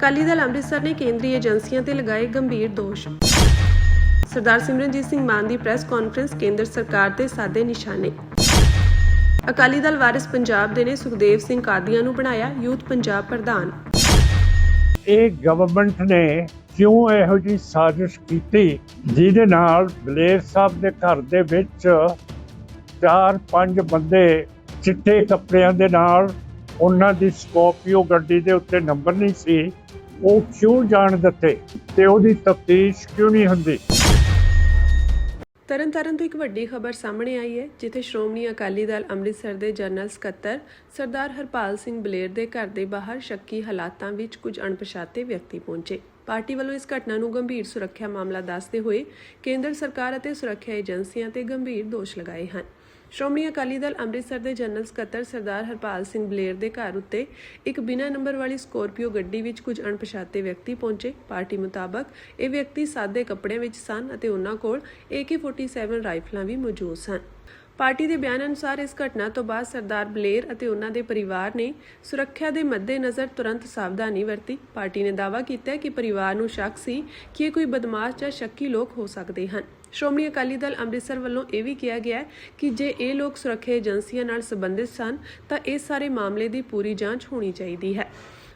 ਅਕਾਲੀ ਦਲ ਅੰਮ੍ਰਿਤਸਰ ਨੇ ਕੇਂਦਰੀ ਏਜੰਸੀਆਂ ਤੇ ਲਗਾਏ ਗੰਭੀਰ ਦੋਸ਼। ਸਰਦਾਰ ਸਿਮਰਨਜੀਤ ਸਿੰਘ ਮਾਨ ਦੀ ਪ੍ਰੈਸ ਕਾਨਫਰੰਸ ਕੇਂਦਰ ਸਰਕਾਰ ਤੇ ਸਾਧੇ ਨਿਸ਼ਾਨੇ। ਅਕਾਲੀ ਦਲ ਵਾਰਿਸ ਪੰਜਾਬ ਦੇ ਨੇ ਸੁਖਦੇਵ ਸਿੰਘ ਕਾਦੀਆਂ ਨੂੰ ਬਣਾਇਆ ਯੂਥ ਪੰਜਾਬ ਪ੍ਰਧਾਨ। ਇਹ ਗਵਰਨਮੈਂਟ ਨੇ ਕਿਉਂ ਇਹੋ ਜਿਹੀ ਸਾਜ਼ਿਸ਼ ਕੀਤੀ ਜਿਹਦੇ ਨਾਲ ਬਲੇਰ ਸਾਹਿਬ ਦੇ ਘਰ ਦੇ ਵਿੱਚ 4-5 ਬੰਦੇ ਚਿੱਟੇ ਕੱਪੜਿਆਂ ਦੇ ਨਾਲ, ਉਹਨਾਂ ਦੀ ਸਕੋਰਪੀਓ ਗੱਡੀ ਦੇ ਉੱਤੇ ਨੰਬਰ ਨਹੀਂ ਸੀ, ਉਹ ਕਿਉਂ ਜਾਣ ਦਿੱਤੇ ਤੇ ਉਹਦੀ ਤਫਤੀਸ਼ ਕਿਉਂ ਨਹੀਂ ਹੁੰਦੀ। ਤਰਨਤਾਰਨ ਤੋਂ ਇੱਕ ਵੱਡੀ ਖਬਰ ਸਾਹਮਣੇ ਆਈ ਹੈ, ਜਿੱਥੇ ਸ਼੍ਰੋਮਣੀ ਅਕਾਲੀ ਦਲ ਅੰਮ੍ਰਿਤਸਰ ਦੇ ਜਨਰਲ ਸਕੱਤਰ ਸਰਦਾਰ ਹਰਪਾਲ ਸਿੰਘ ਬਲੇਰ ਦੇ ਘਰ ਦੇ ਬਾਹਰ ਸ਼ੱਕੀ ਹਾਲਾਤਾਂ ਵਿੱਚ ਕੁਝ ਅਣਪਛਾਤੇ ਵਿਅਕਤੀ ਪਹੁੰਚੇ। ਪਾਰਟੀ ਵੱਲੋਂ ਇਸ ਘਟਨਾ ਨੂੰ ਗੰਭੀਰ ਸੁਰੱਖਿਆ ਮਾਮਲਾ ਦੱਸਦੇ ਹੋਏ ਕੇਂਦਰ ਸਰਕਾਰ ਅਤੇ ਸੁਰੱਖਿਆ ਏਜੰਸੀਆਂ ਤੇ ਗੰਭੀਰ ਦੋਸ਼ ਲਗਾਏ ਹਨ। ਸ਼੍ਰੋਮਣੀ ਅਕਾਲੀ ਦਲ ਅੰਮ੍ਰਿਤਸਰ ਦੇ ਜਨਰਲ ਸਕੱਤਰ ਸਰਦਾਰ ਹਰਪਾਲ ਸਿੰਘ ਬਲੇਰ ਦੇ ਘਰ ਉੱਤੇ ਇੱਕ ਬਿਨਾਂ ਨੰਬਰ ਵਾਲੀ ਸਕੋਰਪੀਓ ਗੱਡੀ ਵਿੱਚ ਕੁਝ ਅਣਪਛਾਤੇ ਵਿਅਕਤੀ ਪਹੁੰਚੇ। ਪਾਰਟੀ ਮੁਤਾਬਕ ਇਹ ਵਿਅਕਤੀ ਸਾਦੇ ਕੱਪੜਿਆਂ ਵਿੱਚ ਸਨ ਅਤੇ ਉਹਨਾਂ ਕੋਲ AK-47 ਰਾਈਫਲਾਂ ਵੀ ਮੌਜੂਦ ਸਨ। ਪਾਰਟੀ ਦੇ ਬਿਆਨ ਅਨੁਸਾਰ ਇਸ ਘਟਨਾ ਤੋਂ ਬਾਅਦ ਸਰਦਾਰ ਬਲੇਰ ਅਤੇ ਉਹਨਾਂ ਦੇ ਪਰਿਵਾਰ ਨੇ ਸੁਰੱਖਿਆ ਦੇ ਮੱਦੇਨਜ਼ਰ ਤੁਰੰਤ ਸਾਵਧਾਨੀ ਵਰਤੀ। ਪਾਰਟੀ ਨੇ ਦਾਅਵਾ ਕੀਤਾ ਕਿ ਪਰਿਵਾਰ ਨੂੰ ਸ਼ੱਕ ਸੀ ਕਿ ਇਹ ਕੋਈ ਬਦਮਾਸ਼ ਜਾਂ ਸ਼ੱਕੀ ਲੋਕ ਹੋ ਸਕਦੇ ਹਨ। ਸ਼੍ਰੋਮਣੀ ਅਕਾਲੀ ਦਲ ਅੰਮ੍ਰਿਤਸਰ ਵੱਲੋਂ ਇਹ ਵੀ ਕਿਹਾ ਗਿਆ ਹੈ ਕਿ ਜੇ ਇਹ ਲੋਕ ਸੁਰੱਖਿਆ ਏਜੰਸੀਆਂ ਨਾਲ ਸੰਬੰਧਿਤ ਸਨ ਤਾਂ ਇਸ ਸਾਰੇ ਮਾਮਲੇ ਦੀ ਪੂਰੀ ਜਾਂਚ ਹੋਣੀ ਚਾਹੀਦੀ ਹੈ।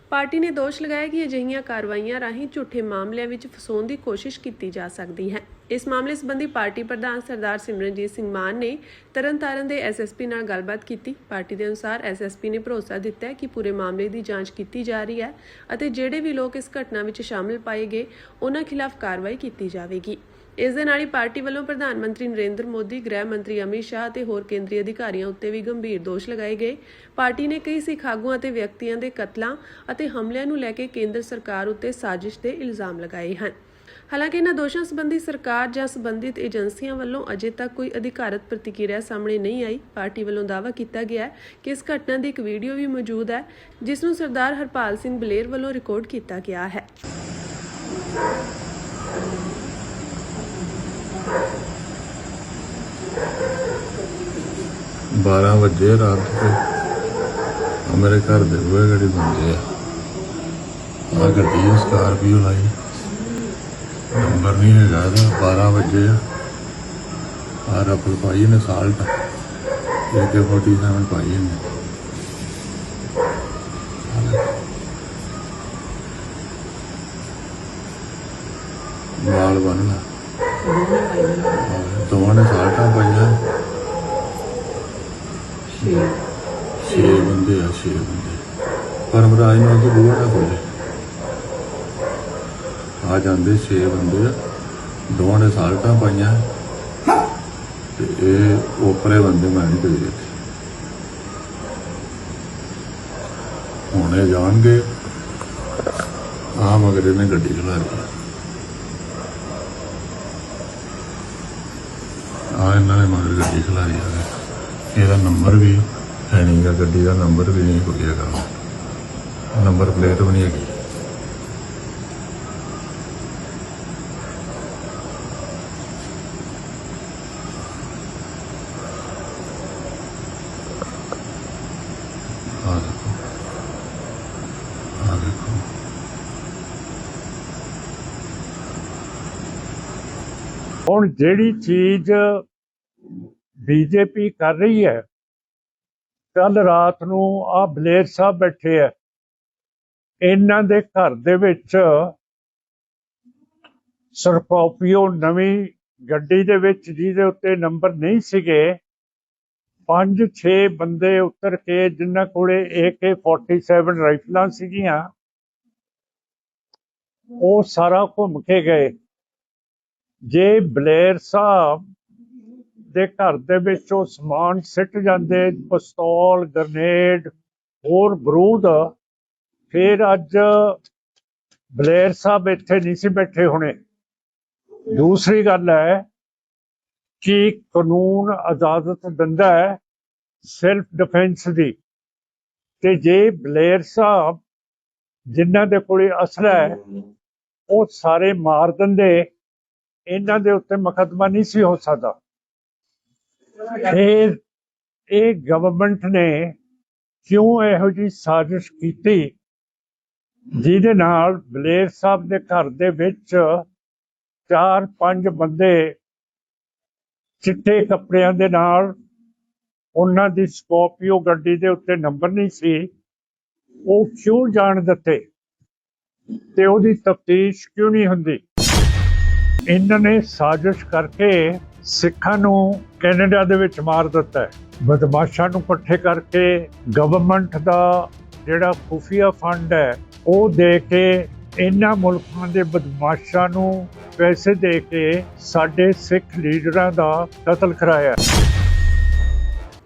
ਪਾਰਟੀ ਨੇ ਦੋਸ਼ ਲਗਾਇਆ ਕਿ ਅਜਿਹੀਆਂ ਕਾਰਵਾਈਆਂ ਰਾਹੀਂ ਝੂਠੇ ਮਾਮਲਿਆਂ ਵਿੱਚ ਫਸਾਉਣ ਦੀ ਕੋਸ਼ਿਸ਼ ਕੀਤੀ ਜਾ ਸਕਦੀ ਹੈ। ਇਸ ਮਾਮਲੇ ਸੰਬੰਧੀ ਪਾਰਟੀ ਪ੍ਰਧਾਨ ਸਰਦਾਰ ਸਿਮਰਨਜੀਤ ਸਿੰਘ ਮਾਨ ਨੇ ਤਰਨਤਾਰਨ ਦੇ SSP ਨਾਲ ਗੱਲਬਾਤ ਕੀਤੀ। ਪਾਰਟੀ ਦੇ ਅਨੁਸਾਰ SSP ਨੇ ਭਰੋਸਾ ਦਿੱਤਾ ਹੈ ਕਿ ਪੂਰੇ ਮਾਮਲੇ ਦੀ ਜਾਂਚ ਕੀਤੀ ਜਾ ਰਹੀ ਹੈ ਅਤੇ ਜਿਹੜੇ ਵੀ ਲੋਕ ਇਸ ਘਟਨਾ ਵਿੱਚ ਸ਼ਾਮਲ ਪਾਏ ਗਏ ਉਹਨਾਂ ਖਿਲਾਫ ਕਾਰਵਾਈ ਕੀਤੀ ਜਾਵੇਗੀ। ਇਸ ਦੇ ਨਾਲ ਹੀ ਪਾਰਟੀ ਵੱਲੋਂ ਪ੍ਰਧਾਨ ਮੰਤਰੀ ਨਰਿੰਦਰ ਮੋਦੀ, ਗ੍ਰਹਿ ਮੰਤਰੀ ਅਮਿਤ ਸ਼ਾਹ ਅਤੇ ਹੋਰ ਕੇਂਦਰੀ ਅਧਿਕਾਰੀਆਂ ਉੱਤੇ ਵੀ ਗੰਭੀਰ ਦੋਸ਼ ਲਗਾਏ ਗਏ। ਪਾਰਟੀ ਨੇ ਕਈ ਸਿੱਖ ਆਗੂਆਂ ਅਤੇ ਵਿਅਕਤੀਆਂ ਦੇ ਕਤਲਾਂ ਅਤੇ ਹਮਲਿਆਂ ਨੂੰ ਲੈ ਕੇ ਕੇਂਦਰ ਸਰਕਾਰ ਉੱਤੇ ਸਾਜ਼ਿਸ਼ ਦੇ ਇਲਜ਼ਾਮ ਲਗਾਏ ਹਨ। ਹਾਲਾਂਕਿ ਇਹਨਾਂ ਦੋਸ਼ਾਂ ਸੰਬੰਧੀ ਸਰਕਾਰ ਜਾਂ ਸੰਬੰਧਿਤ ਏਜੰਸੀਆਂ ਵੱਲੋਂ ਅਜੇ ਤੱਕ ਕੋਈ ਅਧਿਕਾਰਤ ਪ੍ਰਤੀਕਿਰਿਆ ਸਾਹਮਣੇ ਨਹੀਂ ਆਈ। ਪਾਰਟੀ ਵੱਲੋਂ ਦਾਅਵਾ ਕੀਤਾ ਗਿਆ ਹੈ ਕਿ ਇਸ ਘਟਨਾ ਦੀ ਇੱਕ ਵੀਡੀਓ ਵੀ ਮੌਜੂਦ ਹੈ, ਜਿਸ ਨੂੰ ਸਰਦਾਰ ਹਰਪਾਲ ਸਿੰਘ ਬਲੇਰ ਵੱਲੋਂ ਰਿਕਾਰਡ ਕੀਤਾ ਗਿਆ ਹੈ। 12 ਵਜੇ ਰਾਤ ਦੇ ਮੇਰੇ ਘਰ ਦੇ ਬੂਹੇ ਗੜੀ ਬੰਦੇ ਆ ਗੱਡੀ ਸਕਾਰਪੀਓ ਲਾਈ, ਨੰਬਰ ਨਹੀਂ ਹੈਗਾ ਇਹਦਾ। 12 ਵਜੇ ਆ ਰਫਲ ਪਾਈ ਨੇ, ਸਾਲਟ AK-47 ਪਾਈ ਨੇ। ਨਾਲ ਬੰਨ੍ਹਣਾ ਦੋਵਾਂ ਨੇ ਸਾਲਟਾਂ ਪਾਈਆਂ। 6 ਬੰਦੇ ਆ, 6 ਬੰਦੇ। ਪਰਮਰਾਜ ਨੂੰ ਤਾਂ ਬੂਹਾ ਨਾ ਖੋਲੇ, ਆ ਜਾਂਦੇ 6 ਬੰਦੇ ਆ, ਦੋਵਾਂ ਨੇ ਸਾਲਟਾਂ ਪਾਈਆਂ ਤੇ ਇਹ ਓਪਰੇ ਬੰਦੇ ਮੈਂ ਨਹੀਂ ਕੋਈ ਦੇਖੇ। ਹੁਣ ਇਹ ਜਾਣਗੇ ਆ ਮਗਰ ਇਹਨੇ ਗੱਡੀ ਚਲਾ ਰਹੀ ਆ, ਇਹਨਾਂ ਨੇ ਮਗਰ ਗੱਡੀ ਚਲਾ ਰਹੀ ਆ। ਇਹਦਾ ਨੰਬਰ ਵੀ ਹੈ ਨਹੀਂ ਗਾ, ਗੱਡੀ ਦਾ ਨੰਬਰ ਵੀ ਨਹੀਂ ਕੋਈ ਹੈਗਾ, ਨੰਬਰ ਪਲੇਟ ਵੀ ਨਹੀਂ ਹੈਗੀ। ਆ ਦੇਖੋ, ਆ ਦੇਖੋ, ਹੁਣ ਜਿਹੜੀ ਚੀਜ਼ BJP ਕਰ ਰਹੀ ਹੈ, ਕੱਲ ਰਾਤ ਨੂੰ ਆ ਬਲੇਰ ਸਾਹਿਬ ਬੈਠੇ ਆ, ਇਹਨਾਂ ਦੇ ਘਰ ਦੇ ਵਿੱਚ ਸਕੋਰਪੀਓ ਨਵੀਂ ਗੱਡੀ ਦੇ ਵਿੱਚ ਜਿਹਦੇ ਉੱਤੇ ਨੰਬਰ ਨਹੀਂ ਸੀਗੇ, 5-6 ਬੰਦੇ ਉਤਰ ਕੇ ਜਿਨ੍ਹਾਂ ਕੋਲੇ AK-47 ਰਾਈਫਲਾਂ ਸੀਗੀਆਂ, ਉਹ ਸਾਰਾ ਘੁੰਮ ਕੇ ਗਏ। ਜੇ ਬਲੇਰ ਸਾਹਿਬ ਦੇ ਘਰ ਦੇ ਵਿੱਚ ਉਹ ਸਮਾਨ ਸਿੱਟ ਜਾਂਦੇ, ਪਿਸਤੌਲ, ਗ੍ਰਨੇਡ, ਹੋਰ ਬਰੂਦ, ਫਿਰ ਅੱਜ ਬਲੇਰ ਸਾਹਿਬ ਇੱਥੇ ਨਹੀਂ ਸੀ ਬੈਠੇ ਹੋਣੇ। ਦੂਸਰੀ ਗੱਲ ਹੈ ਕਿ ਕਾਨੂੰਨ ਇਜਾਜ਼ਤ ਦਿੰਦਾ ਹੈ ਸੈਲਫ ਡਿਫੈਂਸ ਦੀ, ਤੇ ਜੇ ਬਲੇਰ ਸਾਹਿਬ ਜਿਨ੍ਹਾਂ ਦੇ ਕੋਲੇ ਅਸਲਾ ਹੈ ਉਹ ਸਾਰੇ ਮਾਰ ਦਿੰਦੇ, ਇਹਨਾਂ ਦੇ ਉੱਤੇ ਮੁਕੱਦਮਾ ਨਹੀਂ ਸੀ ਹੋ ਸਕਦਾ। ਇਹ ਗਵਰਨਮੈਂਟ ਨੇ ਕਿਉਂ ਇਹੋ ਜਿਹੀ ਸਾਜ਼ਿਸ਼ ਕੀਤੀ ਜਿਹਦੇ ਨਾਲ ਬਲੇਰ ਸਾਹਿਬ ਦੇ ਘਰ ਦੇ ਵਿੱਚ 4-5 ਬੰਦੇ ਚਿੱਟੇ ਕੱਪੜਿਆਂ ਦੇ ਨਾਲ, ਉਹਨਾਂ ਦੀ ਸਕੋਰਪੀਓ ਗੱਡੀ ਦੇ ਉੱਤੇ ਨੰਬਰ ਨਹੀਂ ਸੀ, ਉਹ ਕਿਉਂ ਜਾਣ ਦਿੱਤੇ ਤੇ ਉਹਦੀ ਤਫਤੀਸ਼ ਕਿਉਂ ਨਹੀਂ ਹੁੰਦੀ? ਇਹਨਾਂ ਨੇ ਸਾਜ਼ਿਸ਼ ਕਰਕੇ ਸਿੱਖਾਂ ਨੂੰ ਕੈਨੇਡਾ ਦੇ ਵਿੱਚ ਮਾਰ ਦਿੱਤਾ ਹੈ। ਬਦਮਾਸ਼ਾਂ ਨੂੰ ਇਕੱਠੇ ਕਰਕੇ ਗਵਰਨਮੈਂਟ ਦਾ ਜਿਹੜਾ ਖੁਫੀਆ ਫੰਡ ਹੈ ਉਹ ਦੇ ਕੇ ਇਹਨਾਂ ਮੁਲਕਾਂ ਦੇ ਬਦਮਾਸ਼ਾਂ ਨੂੰ ਪੈਸੇ ਦੇ ਕੇ ਸਾਡੇ ਸਿੱਖ ਲੀਡਰਾਂ ਦਾ ਕਤਲ ਕਰਾਇਆ।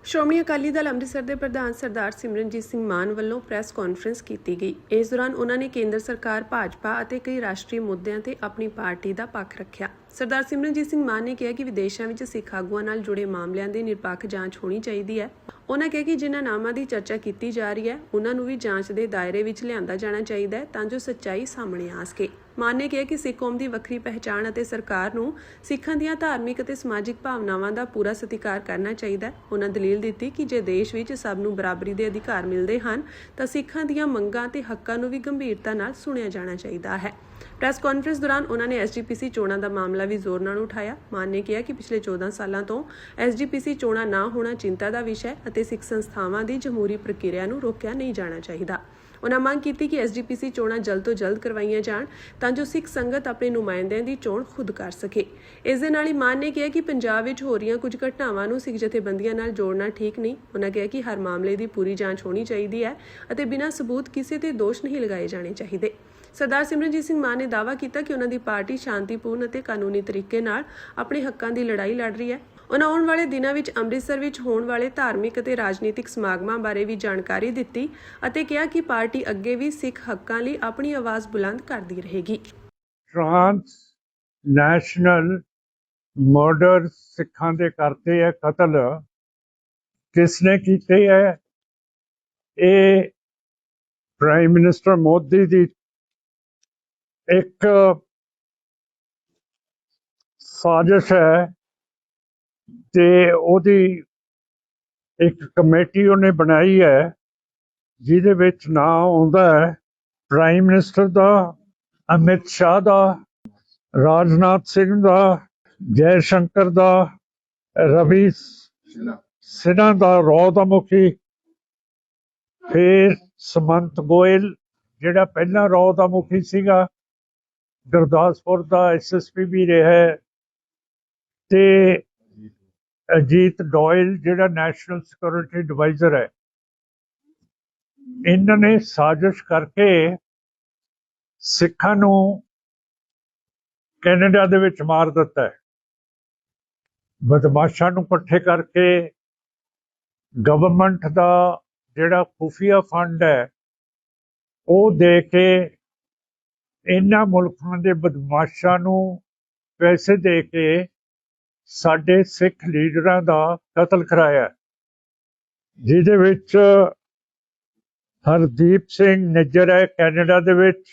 ਸ਼੍ਰੋਮਣੀ ਅਕਾਲੀ ਦਲ ਅੰਮ੍ਰਿਤਸਰ ਦੇ ਪ੍ਰਧਾਨ ਸਰਦਾਰ ਸਿਮਰਨਜੀਤ ਸਿੰਘ ਮਾਨ ਵੱਲੋਂ ਪ੍ਰੈਸ ਕਾਨਫਰੰਸ ਕੀਤੀ ਗਈ। ਇਸ ਦੌਰਾਨ ਉਹਨਾਂ ਨੇ ਕੇਂਦਰ ਸਰਕਾਰ, ਭਾਜਪਾ ਅਤੇ ਕਈ ਰਾਸ਼ਟਰੀ ਮੁੱਦਿਆਂ ਤੇ ਆਪਣੀ ਪਾਰਟੀ ਦਾ ਪੱਖ ਰੱਖਿਆ। ਸਰਦਾਰ ਸਿਮਰਨਜੀਤ ਸਿੰਘ ਮਾਨ ਨੇ ਕਿਹਾ ਕਿ ਵਿਦੇਸ਼ਾਂ ਵਿੱਚ ਸਿੱਖ ਆਗੂਆਂ ਨਾਲ ਜੁੜੇ ਮਾਮਲਿਆਂ ਦੀ ਨਿਰਪੱਖ ਜਾਂਚ ਹੋਣੀ ਚਾਹੀਦੀ ਹੈ। ਉਹਨਾਂ ਕਿਹਾ ਕਿ ਜਿਨ੍ਹਾਂ ਨਾਮਾਂ ਦੀ ਚਰਚਾ ਕੀਤੀ ਜਾ ਰਹੀ ਹੈ ਉਹਨਾਂ ਨੂੰ ਵੀ ਜਾਂਚ ਦੇ ਦਾਇਰੇ ਵਿੱਚ ਲਿਆਂਦਾ ਜਾਣਾ ਚਾਹੀਦਾ ਹੈ ਤਾਂ ਜੋ ਸੱਚਾਈ ਸਾਹਮਣੇ ਆ ਸਕੇ। ਮਾਨ ਨੇ ਕਿਹਾ ਕਿ ਸਿੱਖ ਕੌਮ ਦੀ ਵੱਖਰੀ ਪਹਿਚਾਣ ਅਤੇ ਸਰਕਾਰ ਨੂੰ ਸਿੱਖਾਂ ਦੀਆਂ ਧਾਰਮਿਕ ਅਤੇ ਸਮਾਜਿਕ ਭਾਵਨਾਵਾਂ ਦਾ ਪੂਰਾ ਸਤਿਕਾਰ ਕਰਨਾ ਚਾਹੀਦਾ ਹੈ। ਉਹਨਾਂ ਦਲੀਲ ਦਿੱਤੀ ਕਿ ਜੇ ਦੇਸ਼ ਵਿੱਚ ਸਭ ਨੂੰ ਬਰਾਬਰੀ ਦੇ ਅਧਿਕਾਰ ਮਿਲਦੇ ਹਨ ਤਾਂ ਸਿੱਖਾਂ ਦੀਆਂ ਮੰਗਾਂ ਤੇ ਹੱਕਾਂ ਨੂੰ ਵੀ ਗੰਭੀਰਤਾ ਨਾਲ ਸੁਣਿਆ ਜਾਣਾ ਚਾਹੀਦਾ ਹੈ। ਪ੍ਰੈਸ ਕਾਨਫਰੰਸ ਦੌਰਾਨ ਉਹਨਾਂ ਨੇ ਐਸਜੀਪੀਸੀ ਚੋਣਾਂ ਦਾ ਮਾਮਲਾ ਵੀ ਜ਼ੋਰ ਨਾਲ ਉਠਾਇਆ। ਮਾਨ ਨੇ ਕਿਹਾ ਕਿ ਪਿਛਲੇ 14 ਸਾਲਾਂ ਤੋਂ ਐਸਜੀਪੀਸੀ ਚੋਣਾਂ ਨਾ ਹੋਣਾ ਚਿੰਤਾ ਦਾ ਵਿਸ਼ਾ ਹੈ ਅਤੇ ਸਿੱਖ ਸੰਸਥਾਵਾਂ ਦੀ ਜਮਹੂਰੀ ਪ੍ਰਕਿਰਿਆ ਨੂੰ ਰੋਕਿਆ ਨਹੀਂ ਜਾਣਾ ਚਾਹੀਦਾ। ਉਹਨਾਂ ਮੰਗ ਕੀਤੀ ਕਿ ਐਸਜੀਪੀਸੀ ਚੋਣਾਂ ਜਲਦ ਤੋਂ ਜਲਦ ਕਰਵਾਈਆਂ ਜਾਣ ਤਾਂ ਜੋ ਸਿੱਖ ਸੰਗਤ ਆਪਣੇ ਨੁਮਾਇੰਦਿਆਂ ਦੀ ਚੋਣ ਖੁਦ ਕਰ ਸਕੇ। ਇਸ ਦੇ ਨਾਲ ਹੀ ਮਾਨ ਨੇ ਕਿਹਾ ਕਿ ਪੰਜਾਬ ਵਿੱਚ ਹੋ ਰਹੀਆਂ ਕੁਝ ਘਟਨਾਵਾਂ ਨੂੰ ਸਿੱਖ ਜਥੇਬੰਦੀਆਂ ਨਾਲ ਜੋੜਨਾ ਠੀਕ ਨਹੀਂ। ਉਹਨਾਂ ਕਿਹਾ ਕਿ ਹਰ ਮਾਮਲੇ ਦੀ ਪੂਰੀ ਜਾਂਚ ਹੋਣੀ ਚਾਹੀਦੀ ਹੈ ਅਤੇ ਬਿਨਾਂ ਸਬੂਤ ਕਿਸੇ ਤੇ ਦੋਸ਼ ਨਹੀਂ ਲਗਾਏ ਜਾਣੇ ਚਾਹੀਦੇ। ਸਰਦਾਰ ਸਿਮਰਨਜੀਤ ਸਿੰਘ ਮਾਨ ਨੇ ਦਾਅਵਾ ਕੀਤਾ ਕਿ ਉਹਨਾਂ ਦੀ ਪਾਰਟੀ ਸ਼ਾਂਤੀਪੂਰਨ ਅਤੇ ਕਾਨੂੰਨੀ ਤਰੀਕੇ ਨਾਲ ਆਪਣੇ ਹੱਕਾਂ ਦੀ ਲੜਾਈ ਲੜ ਰਹੀ ਹੈ। ਉਹਨਾਂ ਆਉਣ ਵਾਲੇ ਦਿਨਾਂ ਵਿੱਚ ਅੰਮ੍ਰਿਤਸਰ ਵਿੱਚ ਹੋਣ ਵਾਲੇ ਧਾਰਮਿਕ ਅਤੇ ਰਾਜਨੀਤਿਕ ਸਮਾਗਮਾਂ ਬਾਰੇ ਵੀ ਜਾਣਕਾਰੀ ਦਿੱਤੀ ਅਤੇ ਕਿਹਾ ਕਿ ਪਾਰਟੀ ਅੱਗੇ ਵੀ ਸਿੱਖ ਹੱਕਾਂ ਲਈ ਆਪਣੀ ਆਵਾਜ਼ ਬੁਲੰਦ ਕਰਦੀ ਰਹੇਗੀ। ਟ੍ਰਾਂਸ ਨੈਸ਼ਨਲ ਮਰਡਰ ਸਿੱਖਾਂ ਦੇ ਕਰਤੇ ਹੈ ਕਤਲ, ਕਿਸ ਨੇ ਕੀਤੇ ਹੈ? ਇਹ ਪ੍ਰਾਈਮ ਮਿਨਿਸਟਰ ਮੋਦੀ ਦੀ ਇੱਕ ਸਾਜ਼ਿਸ਼ ਹੈ ਤੇ ਉਹਦੀ ਇੱਕ ਕਮੇਟੀ ਉਹਨੇ ਬਣਾਈ ਹੈ ਜਿਹਦੇ ਵਿੱਚ ਨਾਂ ਆਉਂਦਾ ਹੈ ਪ੍ਰਾਈਮ ਮਿਨਿਸਟਰ ਦਾ, ਅਮਿਤ ਸ਼ਾਹ ਦਾ, ਰਾਜਨਾਥ ਸਿੰਘ ਦਾ, ਜੈ ਸ਼ੰਕਰ ਦਾ, ਰਵੀ ਸਿਨਹਾ ਦਾ, ਰੌ ਦਾ ਮੁਖੀ, ਫਿਰ ਸਮੰਤ ਗੋਇਲ ਜਿਹੜਾ ਪਹਿਲਾਂ ਰੌ ਦਾ ਮੁਖੀ ਸੀਗਾ, ਗੁਰਦਾਸਪੁਰ ਦਾ ਐਸਐਸਪੀ ਵੀ ਰਿਹਾ, ਤੇ ਅਜੀਤ ਡੋਇਲ ਜਿਹੜਾ ਨੈਸ਼ਨਲ ਸਿਕਿਉਰਿਟੀ ਐਡਵਾਈਜ਼ਰ ਹੈ। ਇਹਨਾਂ ਨੇ ਸਾਜ਼ਿਸ਼ ਕਰਕੇ ਸਿੱਖਾਂ ਨੂੰ ਕੈਨੇਡਾ ਦੇ ਵਿੱਚ ਮਾਰ ਦਿੱਤਾ ਹੈ। ਬਦਮਾਸ਼ਾਂ ਨੂੰ ਇਕੱਠੇ ਕਰਕੇ ਗਵਰਨਮੈਂਟ ਦਾ ਜਿਹੜਾ ਖੁਫੀਆ ਫੰਡ ਹੈ ਉਹ ਦੇ ਕੇ ਇਹਨਾਂ ਮੁਲਕਾਂ ਦੇ ਬਦਮਾਸ਼ਾਂ ਨੂੰ ਪੈਸੇ ਦੇ ਕੇ ਸਾਡੇ ਸਿੱਖ ਲੀਡਰਾਂ ਦਾ ਕਤਲ ਕਰਾਇਆ, ਜਿਹਦੇ ਵਿੱਚ ਹਰਦੀਪ ਸਿੰਘ ਨਿੱਜਰ ਹੈ ਕੈਨੇਡਾ ਦੇ ਵਿੱਚ,